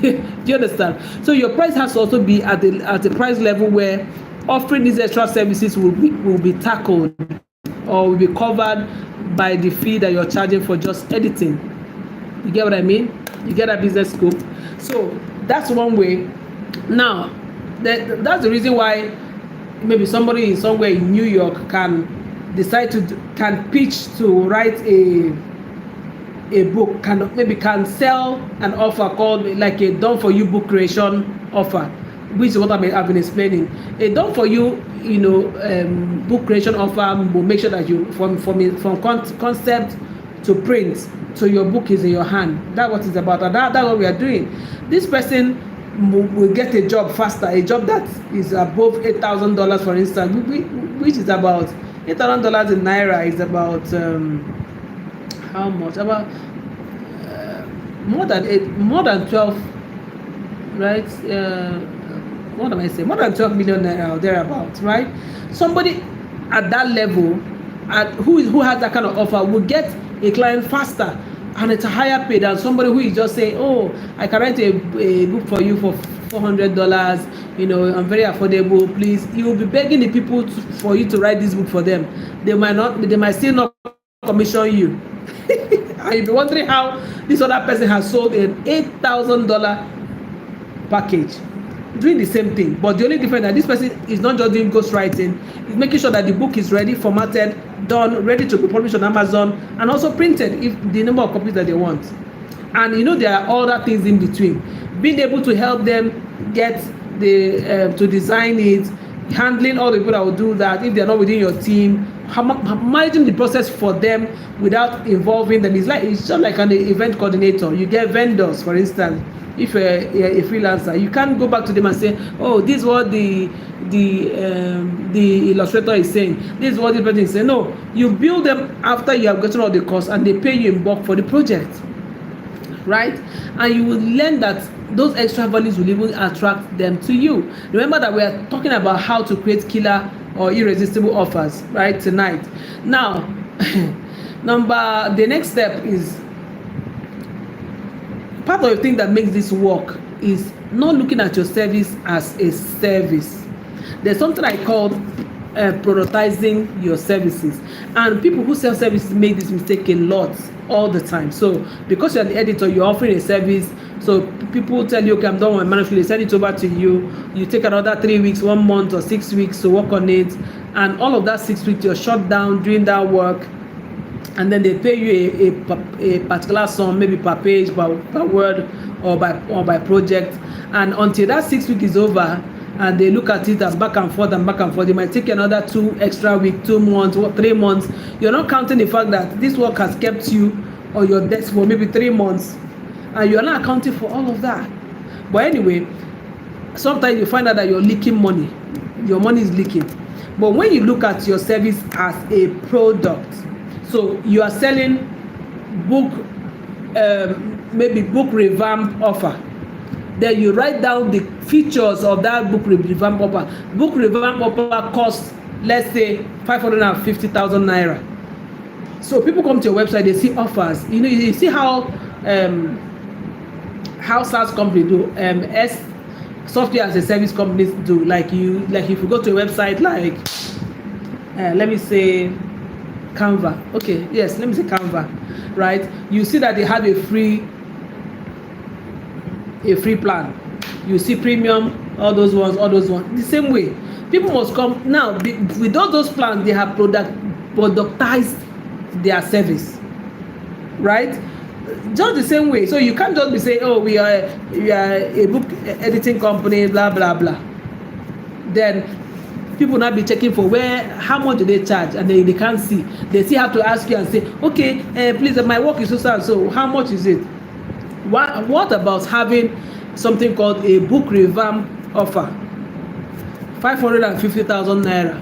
Do you understand? So your price has to also be at the price level where offering these extra services will be tackled or will be covered by the fee that you're charging for just editing. You get what I mean? You get that business scope. So that's one way. Now, that's the reason why maybe somebody somewhere in New York can decide can pitch to write a book, can sell an offer called like a done for you book creation offer, which is what I've been explaining. A done for you book creation offer will make sure that you from concept to print, so your book is in your hand. That's what it's about, and that's what we are doing. This person will get a job faster, a job that is above $8,000, for instance, which is about $8,000 in naira is about how much? About more than 12, right? What am I saying? More than 12 million naira or thereabouts, right? Somebody at that level, who has that kind of offer, will get a client faster, and it's a higher pay than somebody who is just saying, oh, I can write a book for you for $400, I'm very affordable, please. You will be begging the people for you to write this book for them. They might still not commission you. And you'll be wondering how this other person has sold an $8,000 package doing the same thing. But the only difference that this person is not just doing ghostwriting, is making sure that the book is ready, formatted, done, ready to be published on Amazon, and also printed if the number of copies that they want. And there are other things in between. Being able to help them get to design it, handling all the people that will do that if they're not within your team, managing the process for them without involving them. It's just like an event coordinator. You get vendors, for instance. If you're a freelancer, you can't go back to them and say, oh, this is what the illustrator is saying, this is what the person is saying. No, you build them after you have gotten all the costs, and they pay you in bulk for the project, right? And you will learn that those extra values will even attract them to you. Remember that we are talking about how to create killer or irresistible offers, right, tonight. Now, the next step is, part of the thing that makes this work is not looking at your service as a service. There's something I call productizing your services, and people who sell services make this mistake a lot, all the time. So because you're the editor, you're offering a service, so people tell you, okay, I'm done with my manuscript, they send it over to you, you take another 3 weeks, 1 month, or 6 weeks to work on it, and all of that 6 weeks you're shut down doing that work, and then they pay you a particular sum, maybe per page, per word, or by project. And until that 6 weeks is over, and they look at it as back and forth, they might take another 2 extra weeks, 2 months, or 3 months. You're not counting the fact that this work has kept you on your desk for maybe 3 months, and you're not accounting for all of that. But anyway, sometimes you find out that you're leaking money. Your money is leaking. But when you look at your service as a product, so you are selling book, maybe book revamp offer. Then you write down the features of that book revamp offer. Book revamp offer costs, let's say, 550,000 naira. So people come to your website, they see offers. You see how SaaS companies do, software as a service companies do. Like if you go to a website like, let me say, Canva. Okay, yes, let me say Canva, right? You see that they have a free a free plan. You see premium, all those ones. The same way, people must come now. With all those plans, they have productized their service, right? Just the same way. So you can't just be saying, oh, we are a book editing company, blah blah blah. Then people now be checking for how much do they charge, and they can't see. They still have to ask you and say, okay, please, my work is so how much is it? What about having something called a book revamp offer? 550,000 naira.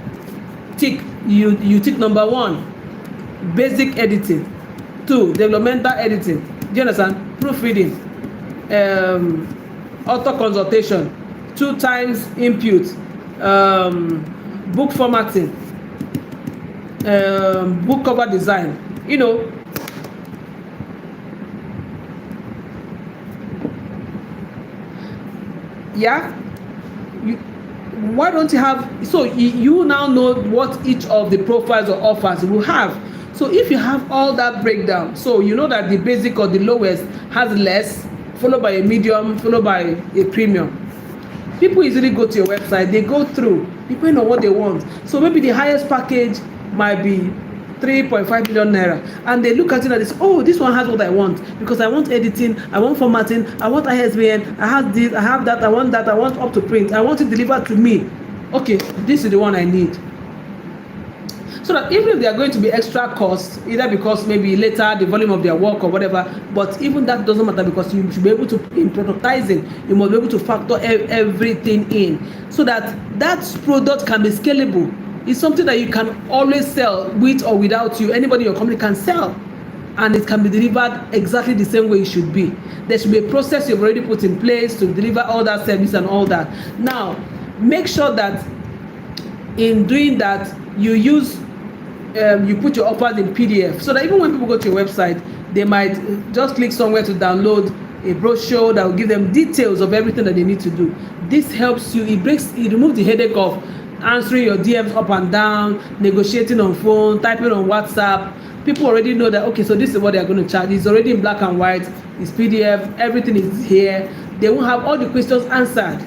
Tick. You tick number 1, basic editing. 2, developmental editing. Do you understand? Proofreading, author consultation, 2 times input, book formatting, book cover design. Yeah. Why don't you have, so you now know what each of the profiles or offers will have. So if you have all that breakdown, so you know that the basic or the lowest has less, followed by a medium, followed by a premium. People easily go to your website, they go through depending on what they want. So maybe the highest package might be 3.5 million naira, and they look at it and they say, oh, this one has what I want, because I want editing, I want formatting, I want ISBN, I have this, I have that, I want up to print, I want it delivered to me. Okay, this is the one I need. So that even if they are going to be extra costs, either because maybe later the volume of their work or whatever, but even that doesn't matter, because you should be able to, in productizing, you must be able to factor everything in, so that product can be scalable. It's something that you can always sell with or without you. Anybody in your company can sell, and it can be delivered exactly the same way it should be. There should be a process you've already put in place to deliver all that service and all that. Now, make sure that in doing that, you put your offers in PDF, so that even when people go to your website, they might just click somewhere to download a brochure that will give them details of everything that they need to do. This helps you. It removes the headache of answering your DMs up and down, negotiating on phone, typing on WhatsApp. People already know that, okay, so this is what they're going to charge. It's already in black and white. It's PDF. Everything is here. They won't have all the questions answered.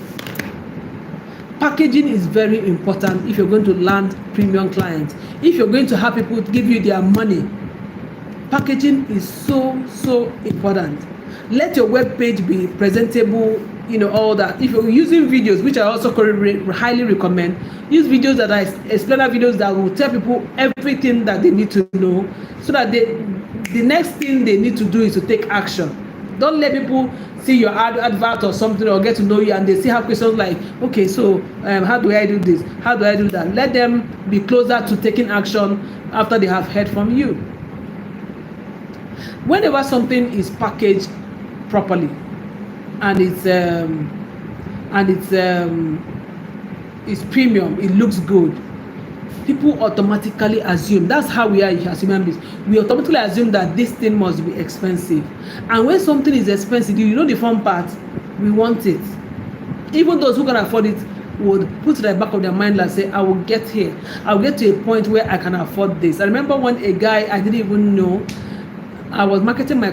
Packaging is very important if you're going to land premium clients. If you're going to have people give you their money, packaging is so important. Let your web page be presentable, all that. If you're using videos, which I also highly recommend, use videos that are explainer videos that will tell people everything that they need to know, so that the next thing they need to do is to take action. Don't let people see your advert or something, or get to know you, and they still have questions like, okay, so how do I do this? How do I do that? Let them be closer to taking action after they have heard from you. Whenever something is packaged properly, and it's premium, it looks good, people automatically assume, that's how we are as human beings, we automatically assume that this thing must be expensive. And when something is expensive, the fun part, we want it. Even those who can afford it would put to the back of their mind and say, I will get here, I will get to a point where I can afford this. I remember when a guy I didn't even know, I was marketing my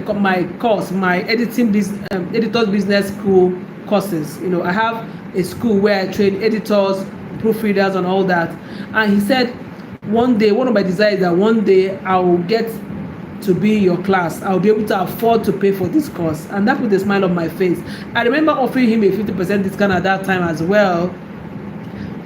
course, my editor's business school courses. I have a school where I train editors, proofreaders, and all that. And he said, one day, one of my desires is that one day I will get to be your class. I'll be able to afford to pay for this course. And that put a smile on my face. I remember offering him a 50% discount at that time as well,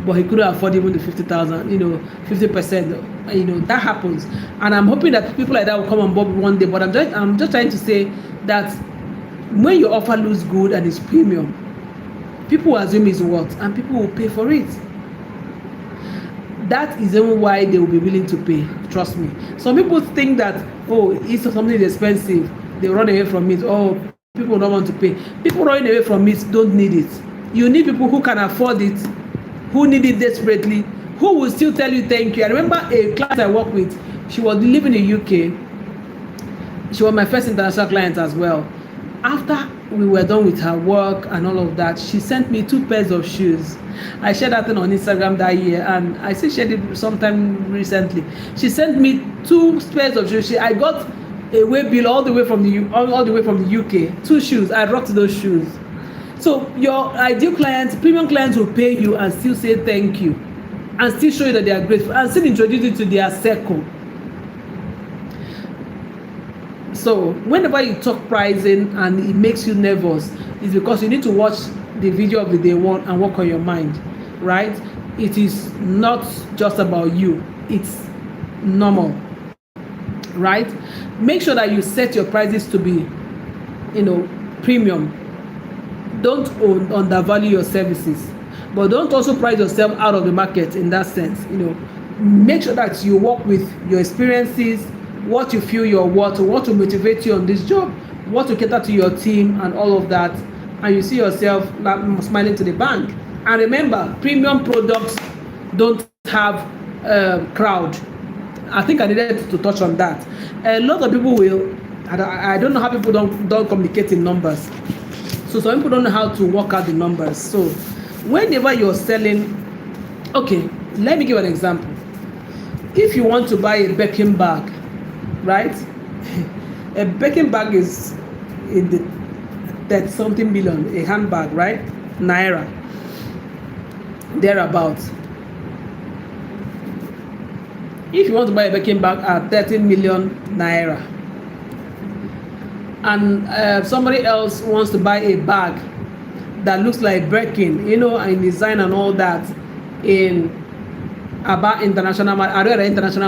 but he couldn't afford even the 50,000, 50%. That happens. And I'm hoping that people like that will come on board one day. But I'm just trying to say that when your offer looks good and it's premium, people assume it's what, and people will pay for it. That is even why they will be willing to pay. Trust me. Some people think that, oh, if something is expensive, they run away from it. Oh, people don't want to pay. People running away from it don't need it. You need people who can afford it, who need it desperately, who will still tell you thank you. I remember a client I worked with, she was living in the UK. She was my first international client as well. After we were done with her work and all of that, she sent me 2 pairs of shoes. I shared that thing on Instagram that year, and I still shared it sometime recently. She sent me 2 pairs of shoes. I got a way bill all the way from the UK. 2 shoes. I rocked those shoes. So your ideal clients, premium clients, will pay you and still say thank you, and still show you that they are grateful, and still introduce you to their circle. So whenever you talk pricing and it makes you nervous, it's because you need to watch the video of the day one and work on your mind, right? It is not just about you, it's normal, right? Make sure that you set your prices to be, premium. Don't undervalue your services, but don't also price yourself out of the market in that sense. Make sure that you work with your experiences, what you feel you're worth, what will motivate you on this job, what to cater to your team and all of that, and you see yourself smiling to the bank. And remember, premium products don't have crowd. I think I needed to touch on that. A lot of people will, I don't know how people don't communicate in numbers. So some people don't know how to work out the numbers. So whenever you're selling, okay, let me give an example. If you want to buy a Birkin bag, right? A Birkin bag is in the 30-something million, a handbag, right? Naira, thereabouts. If you want to buy a Birkin bag at 30 million naira, and somebody else wants to buy a bag that looks like Birkin, in design and all that, in Aba International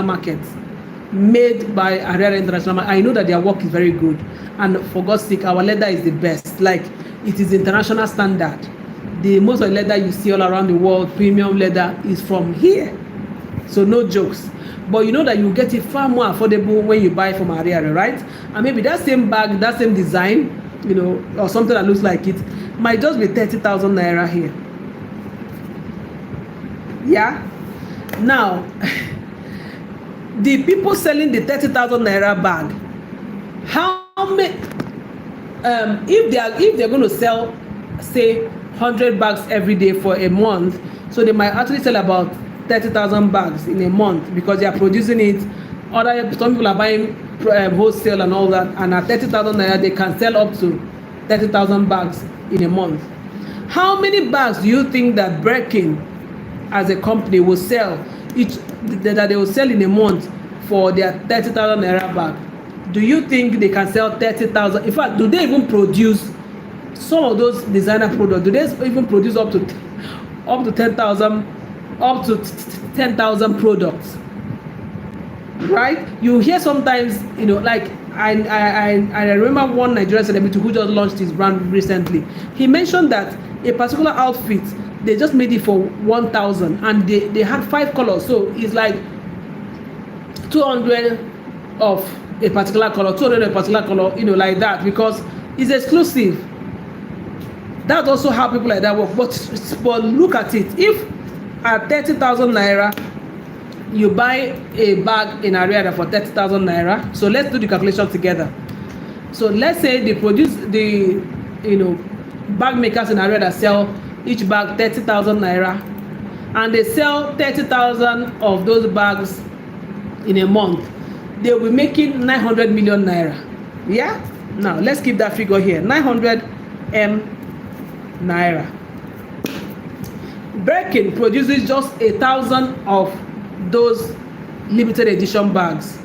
Market, made by Ariara International Market, I know that their work is very good, and for God's sake, our leather is the best. Like, it is international standard. The most of the leather you see all around the world, premium leather, is from here. So no jokes. But you know that you get it far more affordable when you buy from Ariara, right? And maybe that same bag, that same design, or something that looks like it, might just be 30,000 naira here. Yeah? Now, the people selling the 30,000 naira bag, how many, if they're going to sell, say, 100 bags every day for a month, so they might actually sell about 30,000 bags in a month because they are producing it. Some people are buying wholesale and all that, and at 30,000 naira they can sell up to 30,000 bags in a month. How many bags do you think that Birkin as a company will sell that they will sell in a month for their 30,000 naira bag? Do you think they can sell 30,000? In fact, do they even produce some of those designer products? Do they even produce up to 10,000? Up to 10,000 products, right? You hear sometimes, like I remember one Nigerian celebrity who just launched his brand recently. He mentioned that a particular outfit, they just made it for 1,000, and they had 5 colors, so it's like 200 of a particular color, 200 of a particular color, like that, because it's exclusive. That's also how people like that work. But look at it. If at 30,000 naira you buy a bag in Ariara for 30,000 naira, so let's do the calculation together. So let's say they produce the bag makers in Ariara sell each bag 30,000 naira, and they sell 30,000 of those bags in a month. They'll be making 900 million naira. Yeah? Now let's keep that figure here, 900 naira. Birkin produces just 1,000 of those limited edition bags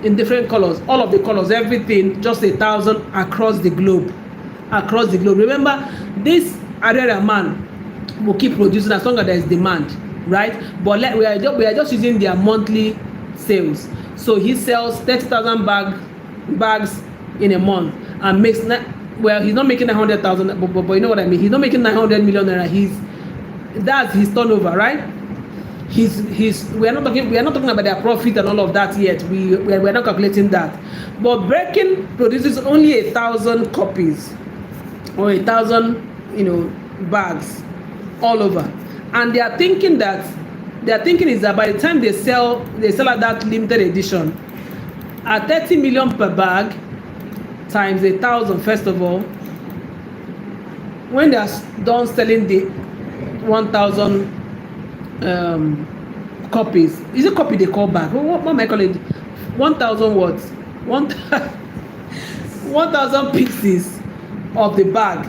in different colors, all of the colors, everything, just 1,000 across the globe. Remember, this Ariara man will keep producing as long as there is demand, right? But we are just using their monthly sales. So he sells 30,000 bags in a month and makes he's not making 900,000, but you know what I mean. He's not making 900 million naira. That's his turnover, right? We are not talking about their profit and all of that yet. We're not calculating that. But Birkin produces only 1,000 copies or 1,000 bags all over, and they are thinking is that by the time they sell at that limited edition at 30 million per bag times 1,000. First of all, when they are done selling the 1,000 copies, is it copy they call back? What am I calling it? 1,000 words, 1,000 pieces of the bag.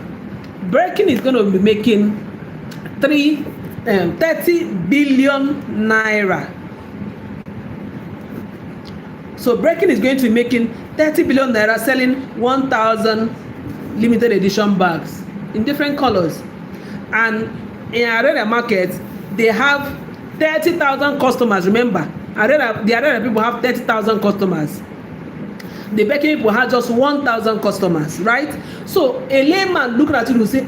Breaking is going to be making 30 billion naira. So Breaking is going to be making 30 billion naira selling 1,000 limited edition bags in different colors. And in Arena market, they have 30,000 customers. Remember, the Arena people have 30,000 customers. The Breaking people have just 1,000 customers, right? So a layman looking at it will say,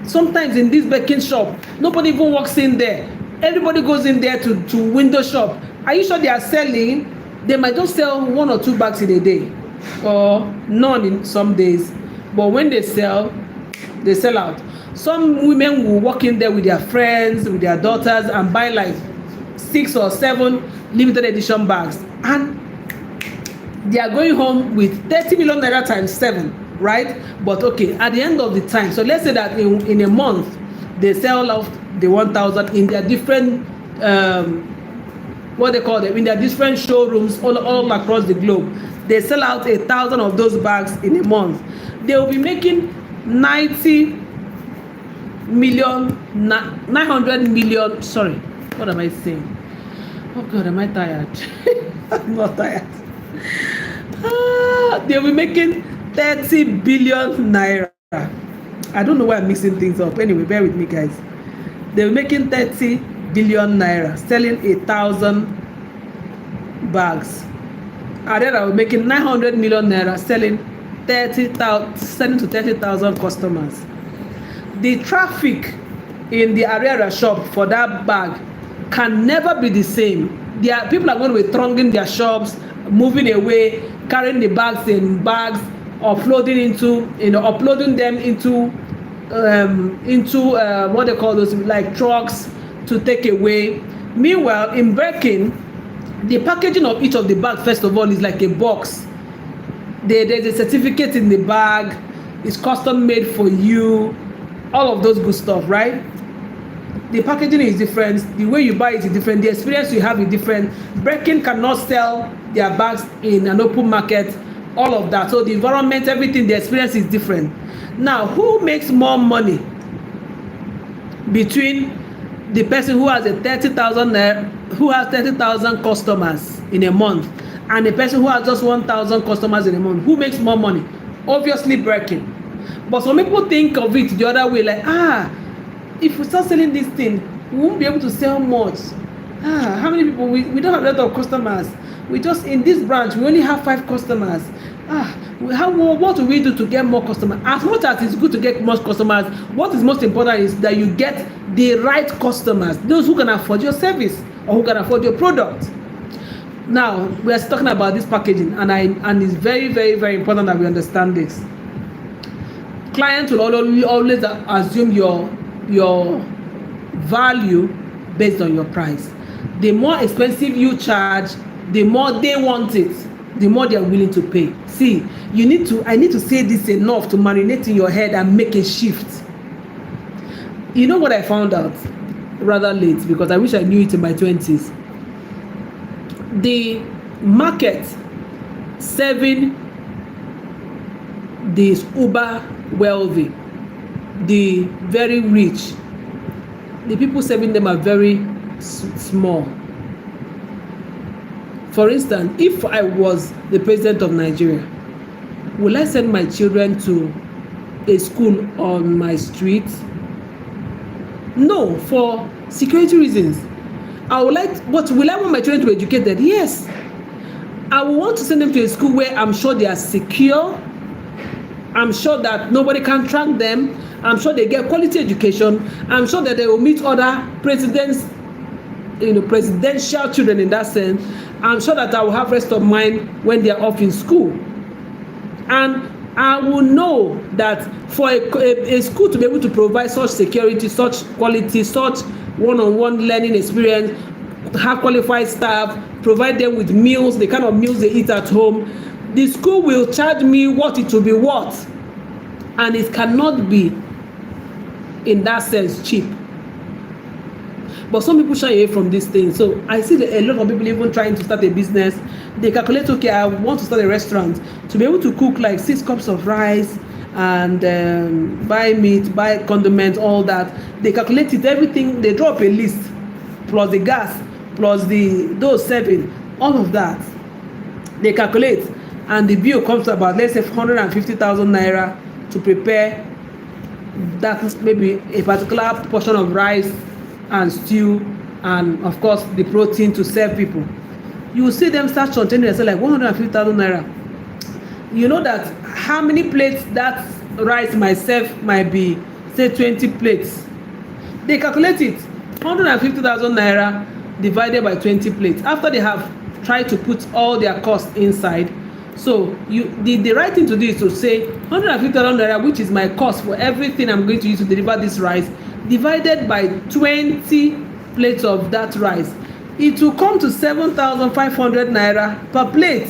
sometimes in this Breaking shop, nobody even walks in there. Everybody goes in there to window shop. Are you sure they are selling? They might just sell 1 or 2 bags in a day, or none in some days. But when they sell out. Some women will walk in there with their friends, with their daughters, and buy like 6 or 7 limited edition bags. And they are going home with 30 million naira times 7, right? But okay, at the end of the time, so let's say that in a month, they sell out the 1,000 in their different, what they call them, in their different showrooms all across the globe. They sell out 1,000 of those bags in a month. They will be making 900 million, sorry, what am I saying? Oh God, am I tired? I'm not tired. They'll be making 30 billion naira. I don't know why I'm mixing things up. Anyway, bear with me, guys. They'll be making 30 billion naira selling 1,000 bags. And then I was making 900 million naira selling to 30,000 customers. The traffic in the Ariara shop for that bag can never be the same. People are going to be thronging their shops, moving away, carrying the bags in bags, uploading them into what they call those, like trucks to take away. Meanwhile, in Breaking, the packaging of each of the bags, first of all, is like a box. There's a certificate in the bag. It's custom made for you. All of those good stuff, right? The packaging is different. The way you buy it is different. The experience you have is different. Breaking cannot sell their bags in an open market. All of that. So the environment, everything, the experience is different. Now, who makes more money between the person who has 30,000 customers in a month and the person who has just 1,000 customers in a month? Who makes more money? Obviously Breaking. But some people think of it the other way, like, if we start selling this thing, we won't be able to sell much. How many people? We don't have a lot of customers. We just, in this branch, we only have 5 customers. What do we do to get more customers? As much as it's good to get more customers, what is most important is that you get the right customers, those who can afford your service or who can afford your product. Now, we are talking about this packaging, and it's very, very, very important that we understand this. Clients will always assume your value based on your price. The more expensive you charge, the more they want it, the more they are willing to pay. See, I need to say this enough to marinate in your head and make a shift. You know what I found out rather late, because I wish I knew it in my 20s. The market serving these uber wealthy, the very rich, the people serving them are very small. For instance, if I was the president of Nigeria, will I send my children to a school on my street? No, for security reasons. Will I want my children to be educated? Yes. I will want to send them to a school where I'm sure they are secure. I'm sure that nobody can track them. I'm sure they get quality education. I'm sure that they will meet other presidents, presidential children in that sense. I'm sure that I will have rest of mind when they are off in school. And I will know that for a school to be able to provide such security, such quality, such one-on-one learning experience, have qualified staff, provide them with meals, the kind of meals they eat at home, the school will charge me what it will be worth. And it cannot be, in that sense, cheap. But some people shy away from this thing. So I see a lot of people even trying to start a business. They calculate, okay, I want to start a restaurant. To be able to cook like 6 cups of rice and buy meat, buy condiments, all that. They calculate it, everything. They draw up a list, plus the gas, plus those serving, all of that. They calculate, and the bill comes to about, let's say, 150,000 naira to prepare that, maybe a particular portion of rice and stew, and of course the protein to serve people. You will see them start shortening themselves like 150,000 naira. You know that how many plates that rice might serve might be, say, 20 plates. They calculate it, 150,000 naira divided by 20 plates, after they have tried to put all their costs inside. So the right thing to do is to say 150,000 naira, which is my cost for everything I'm going to use to deliver this rice, divided by 20 plates of that rice. It will come to 7,500 naira per plate.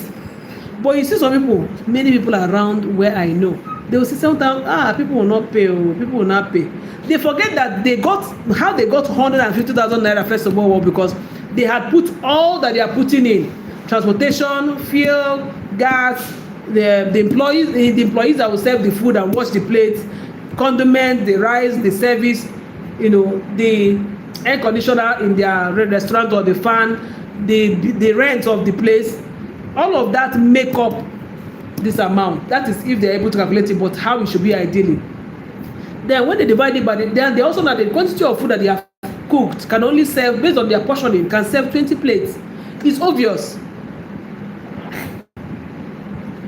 But you see some people, many people around where I know, they will say 7,000, people will not pay, people will not pay. They forget that they got 150,000 naira first of all, because they had put all that they are putting in: transportation, fuel, gas, the employees that will serve the food and wash the plates, condiments, the rice, the service, the air conditioner in their restaurant, or the fan, the rent of the place. All of that make up this amount. That is if they're able to calculate it, but how it should be ideally. Then when they divide it by then they also know the quantity of food that they have cooked can only serve, based on their portioning, can serve 20 plates. It's obvious.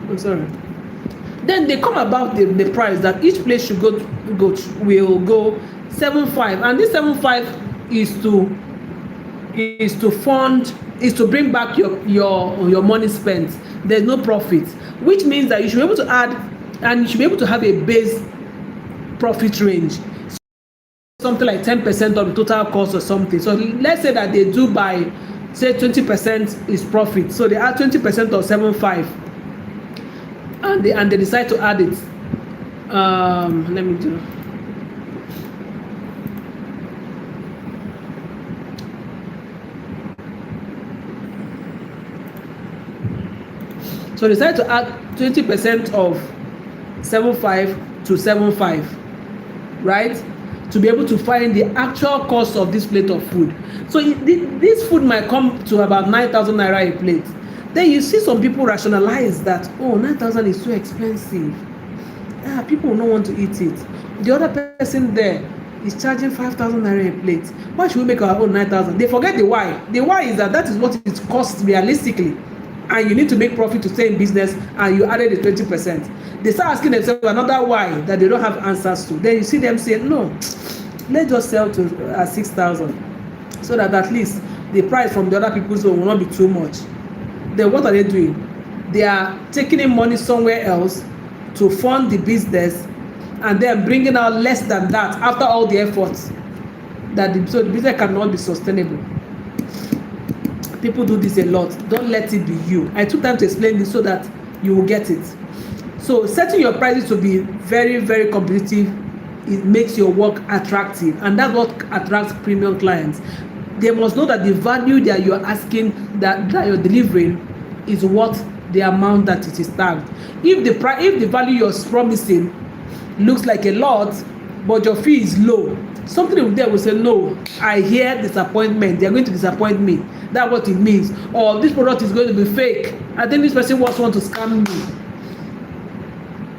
I'm sorry. Then they come about the price that each place should will go 7.5, and this 7.5 is to bring back your money spent. There's no profit, which means that you should be able to add, and you should be able to have a base profit range, something like 10% of the total cost or something. So let's say that they do by, say, 20% is profit, so they add 20% of 7.5, and they decide to add it. Let me do. So they decide to add 20% of 7.5 to 7.5, right? To be able to find the actual cost of this plate of food. So this food might come to about 9,000 naira a plate. Then you see some people rationalize that, 9,000 is too expensive. People will not want to eat it. The other person there is charging 5,000 naira a plate. Why should we make our own 9,000? They forget the why. The why is that is what it costs realistically. And you need to make profit to stay in business, and you added the 20%. They start asking themselves another why that they don't have answers to. Then you see them say, no, let's just sell to 6,000, so that at least the price from the other people's own will not be too much. Then what are they doing? They are taking in money somewhere else to fund the business, and then bringing out less than that after all the efforts. So the business cannot be sustainable. People do this a lot. Don't let it be you. I took time to explain this so that you will get it. So setting your prices to be very, very competitive, it makes your work attractive, and that's what attracts premium clients. They must know that the value that you're asking, that you're delivering, is worth the amount that it is tagged. If the value you're promising looks like a lot, but your fee is low, something there will say, no, I hear disappointment, they're going to disappoint me. That's what it means. Or this product is going to be fake. I think this person wants to scam me.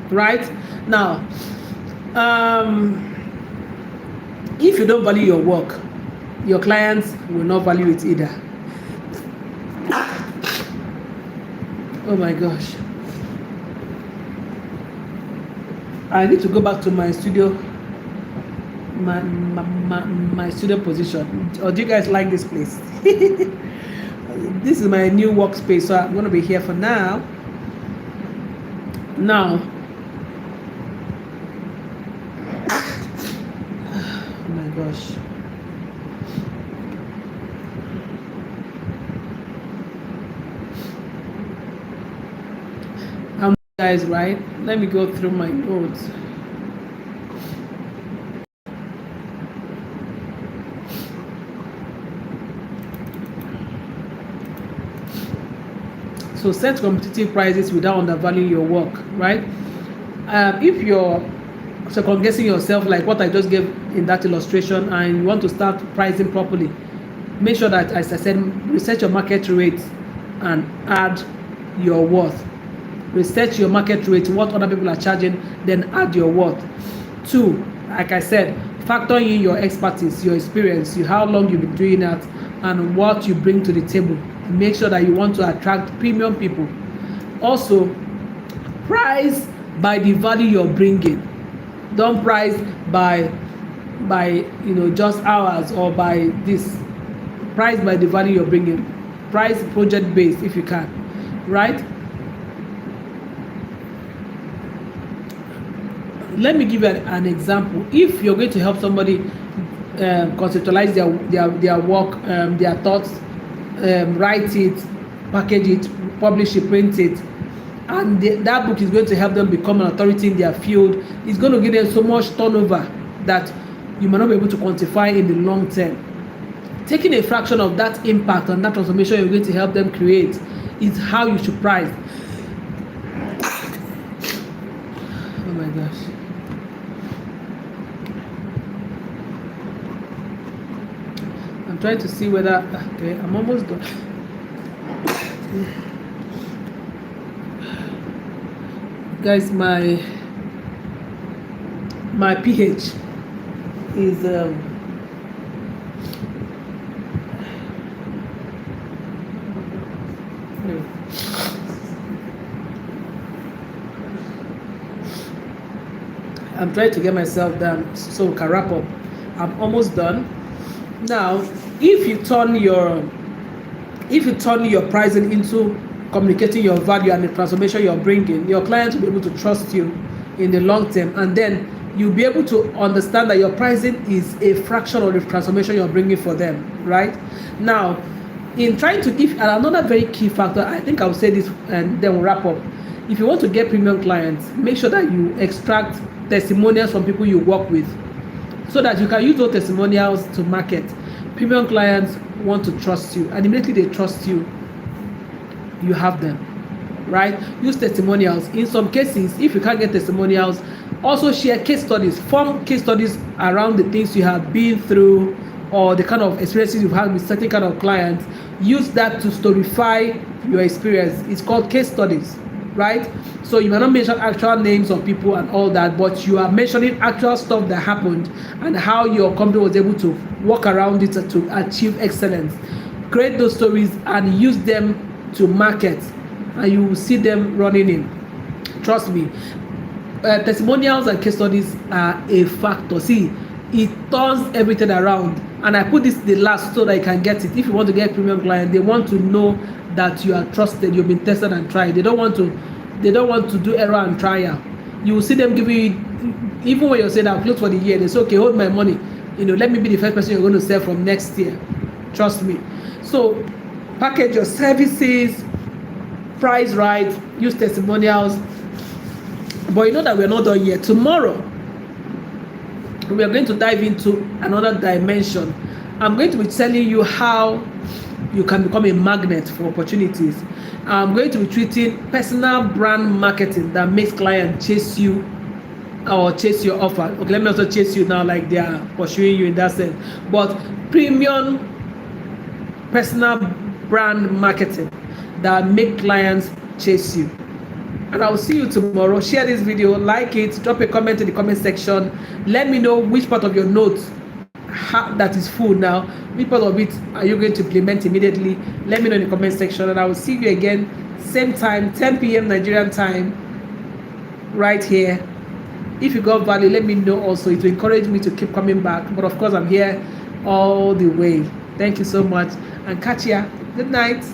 Right? Now, if you don't value your work, your clients will not value it either. Oh my gosh. I need to go back to my studio. My studio position. Or do you guys like this place? This is my new workspace, so I'm going to be here for now. Oh my gosh. Guys, right? Let me go through my notes. So set competitive prices without undervaluing your work, right? If you're second guessing yourself, like what I just gave in that illustration, and you want to start pricing properly, make sure that, as I said, research your market rate and add your worth. Research your market rate, what other people are charging, then add your worth. 2, like I said, factor in your expertise, your experience, how long you've been doing that, and what you bring to the table. Make sure that you want to attract premium people. Also, price by the value you're bringing. Don't price by just hours or by this. Price by the value you're bringing. Price project based if you can, right? Let me give you an example. If you're going to help somebody conceptualize their work, their thoughts, write it, package it, publish it, print it, and that book is going to help them become an authority in their field. It's going to give them so much turnover that you might not be able to quantify in the long term. Taking a fraction of that impact on that transformation you're going to help them create is how you should price. Oh my gosh. I'm trying to see whether, okay, I'm almost done. Guys, my pH is I'm trying to get myself done so we can wrap up. I'm almost done. Now, if you turn your pricing into communicating your value and the transformation you're bringing, your clients will be able to trust you in the long term, and then you'll be able to understand that your pricing is a fraction of the transformation you're bringing for them, right? Now, in trying to give, and another very key factor, I think I'll say this and then we'll wrap up. If you want to get premium clients, make sure that you extract testimonials from people you work with, so that you can use those testimonials to market. Premium clients want to trust you, and immediately they trust you, you have them, right? Use testimonials. In some cases, if you can't get testimonials, also share case studies. Form case studies around the things you have been through or the kind of experiences you've had with certain kind of clients. Use that to storify your experience. It's called case studies, right? So you might not mention actual names of people and all that, but you are mentioning actual stuff that happened and how your company was able to work around it to achieve excellence. Create those stories and use them to market, and you will see them running in. Trust me, testimonials and case studies are a factor. See, it turns everything around. And I put this the last so that you can get it. If you want to get premium client, they want to know that you are trusted, you've been tested and tried. They don't want to do error and trial. You will see them giving you, even when you're saying I'll close for the year, they say, okay, hold my money. Let me be the first person you're going to sell from next year. Trust me. So package your services, price right, use testimonials. But you know that we're not done yet. Tomorrow, we are going to dive into another dimension. I'm going to be telling you how you can become a magnet for opportunities. I'm going to be treating personal brand marketing that makes clients chase you or chase your offer. Okay, let me also chase you now like they are pursuing you in that sense. But premium personal brand marketing that make clients chase you. And I will see you tomorrow. Share this video, like it, drop a comment in the comment section. Let me know which part of your notes that is full now, which part of it are you going to implement immediately. Let me know in the comment section, and I will see you again same time, 10 p.m. Nigerian time, right here. If you got value, let me know also. It will encourage me to keep coming back. But of course, I'm here all the way. Thank you so much, and catch ya. Good night.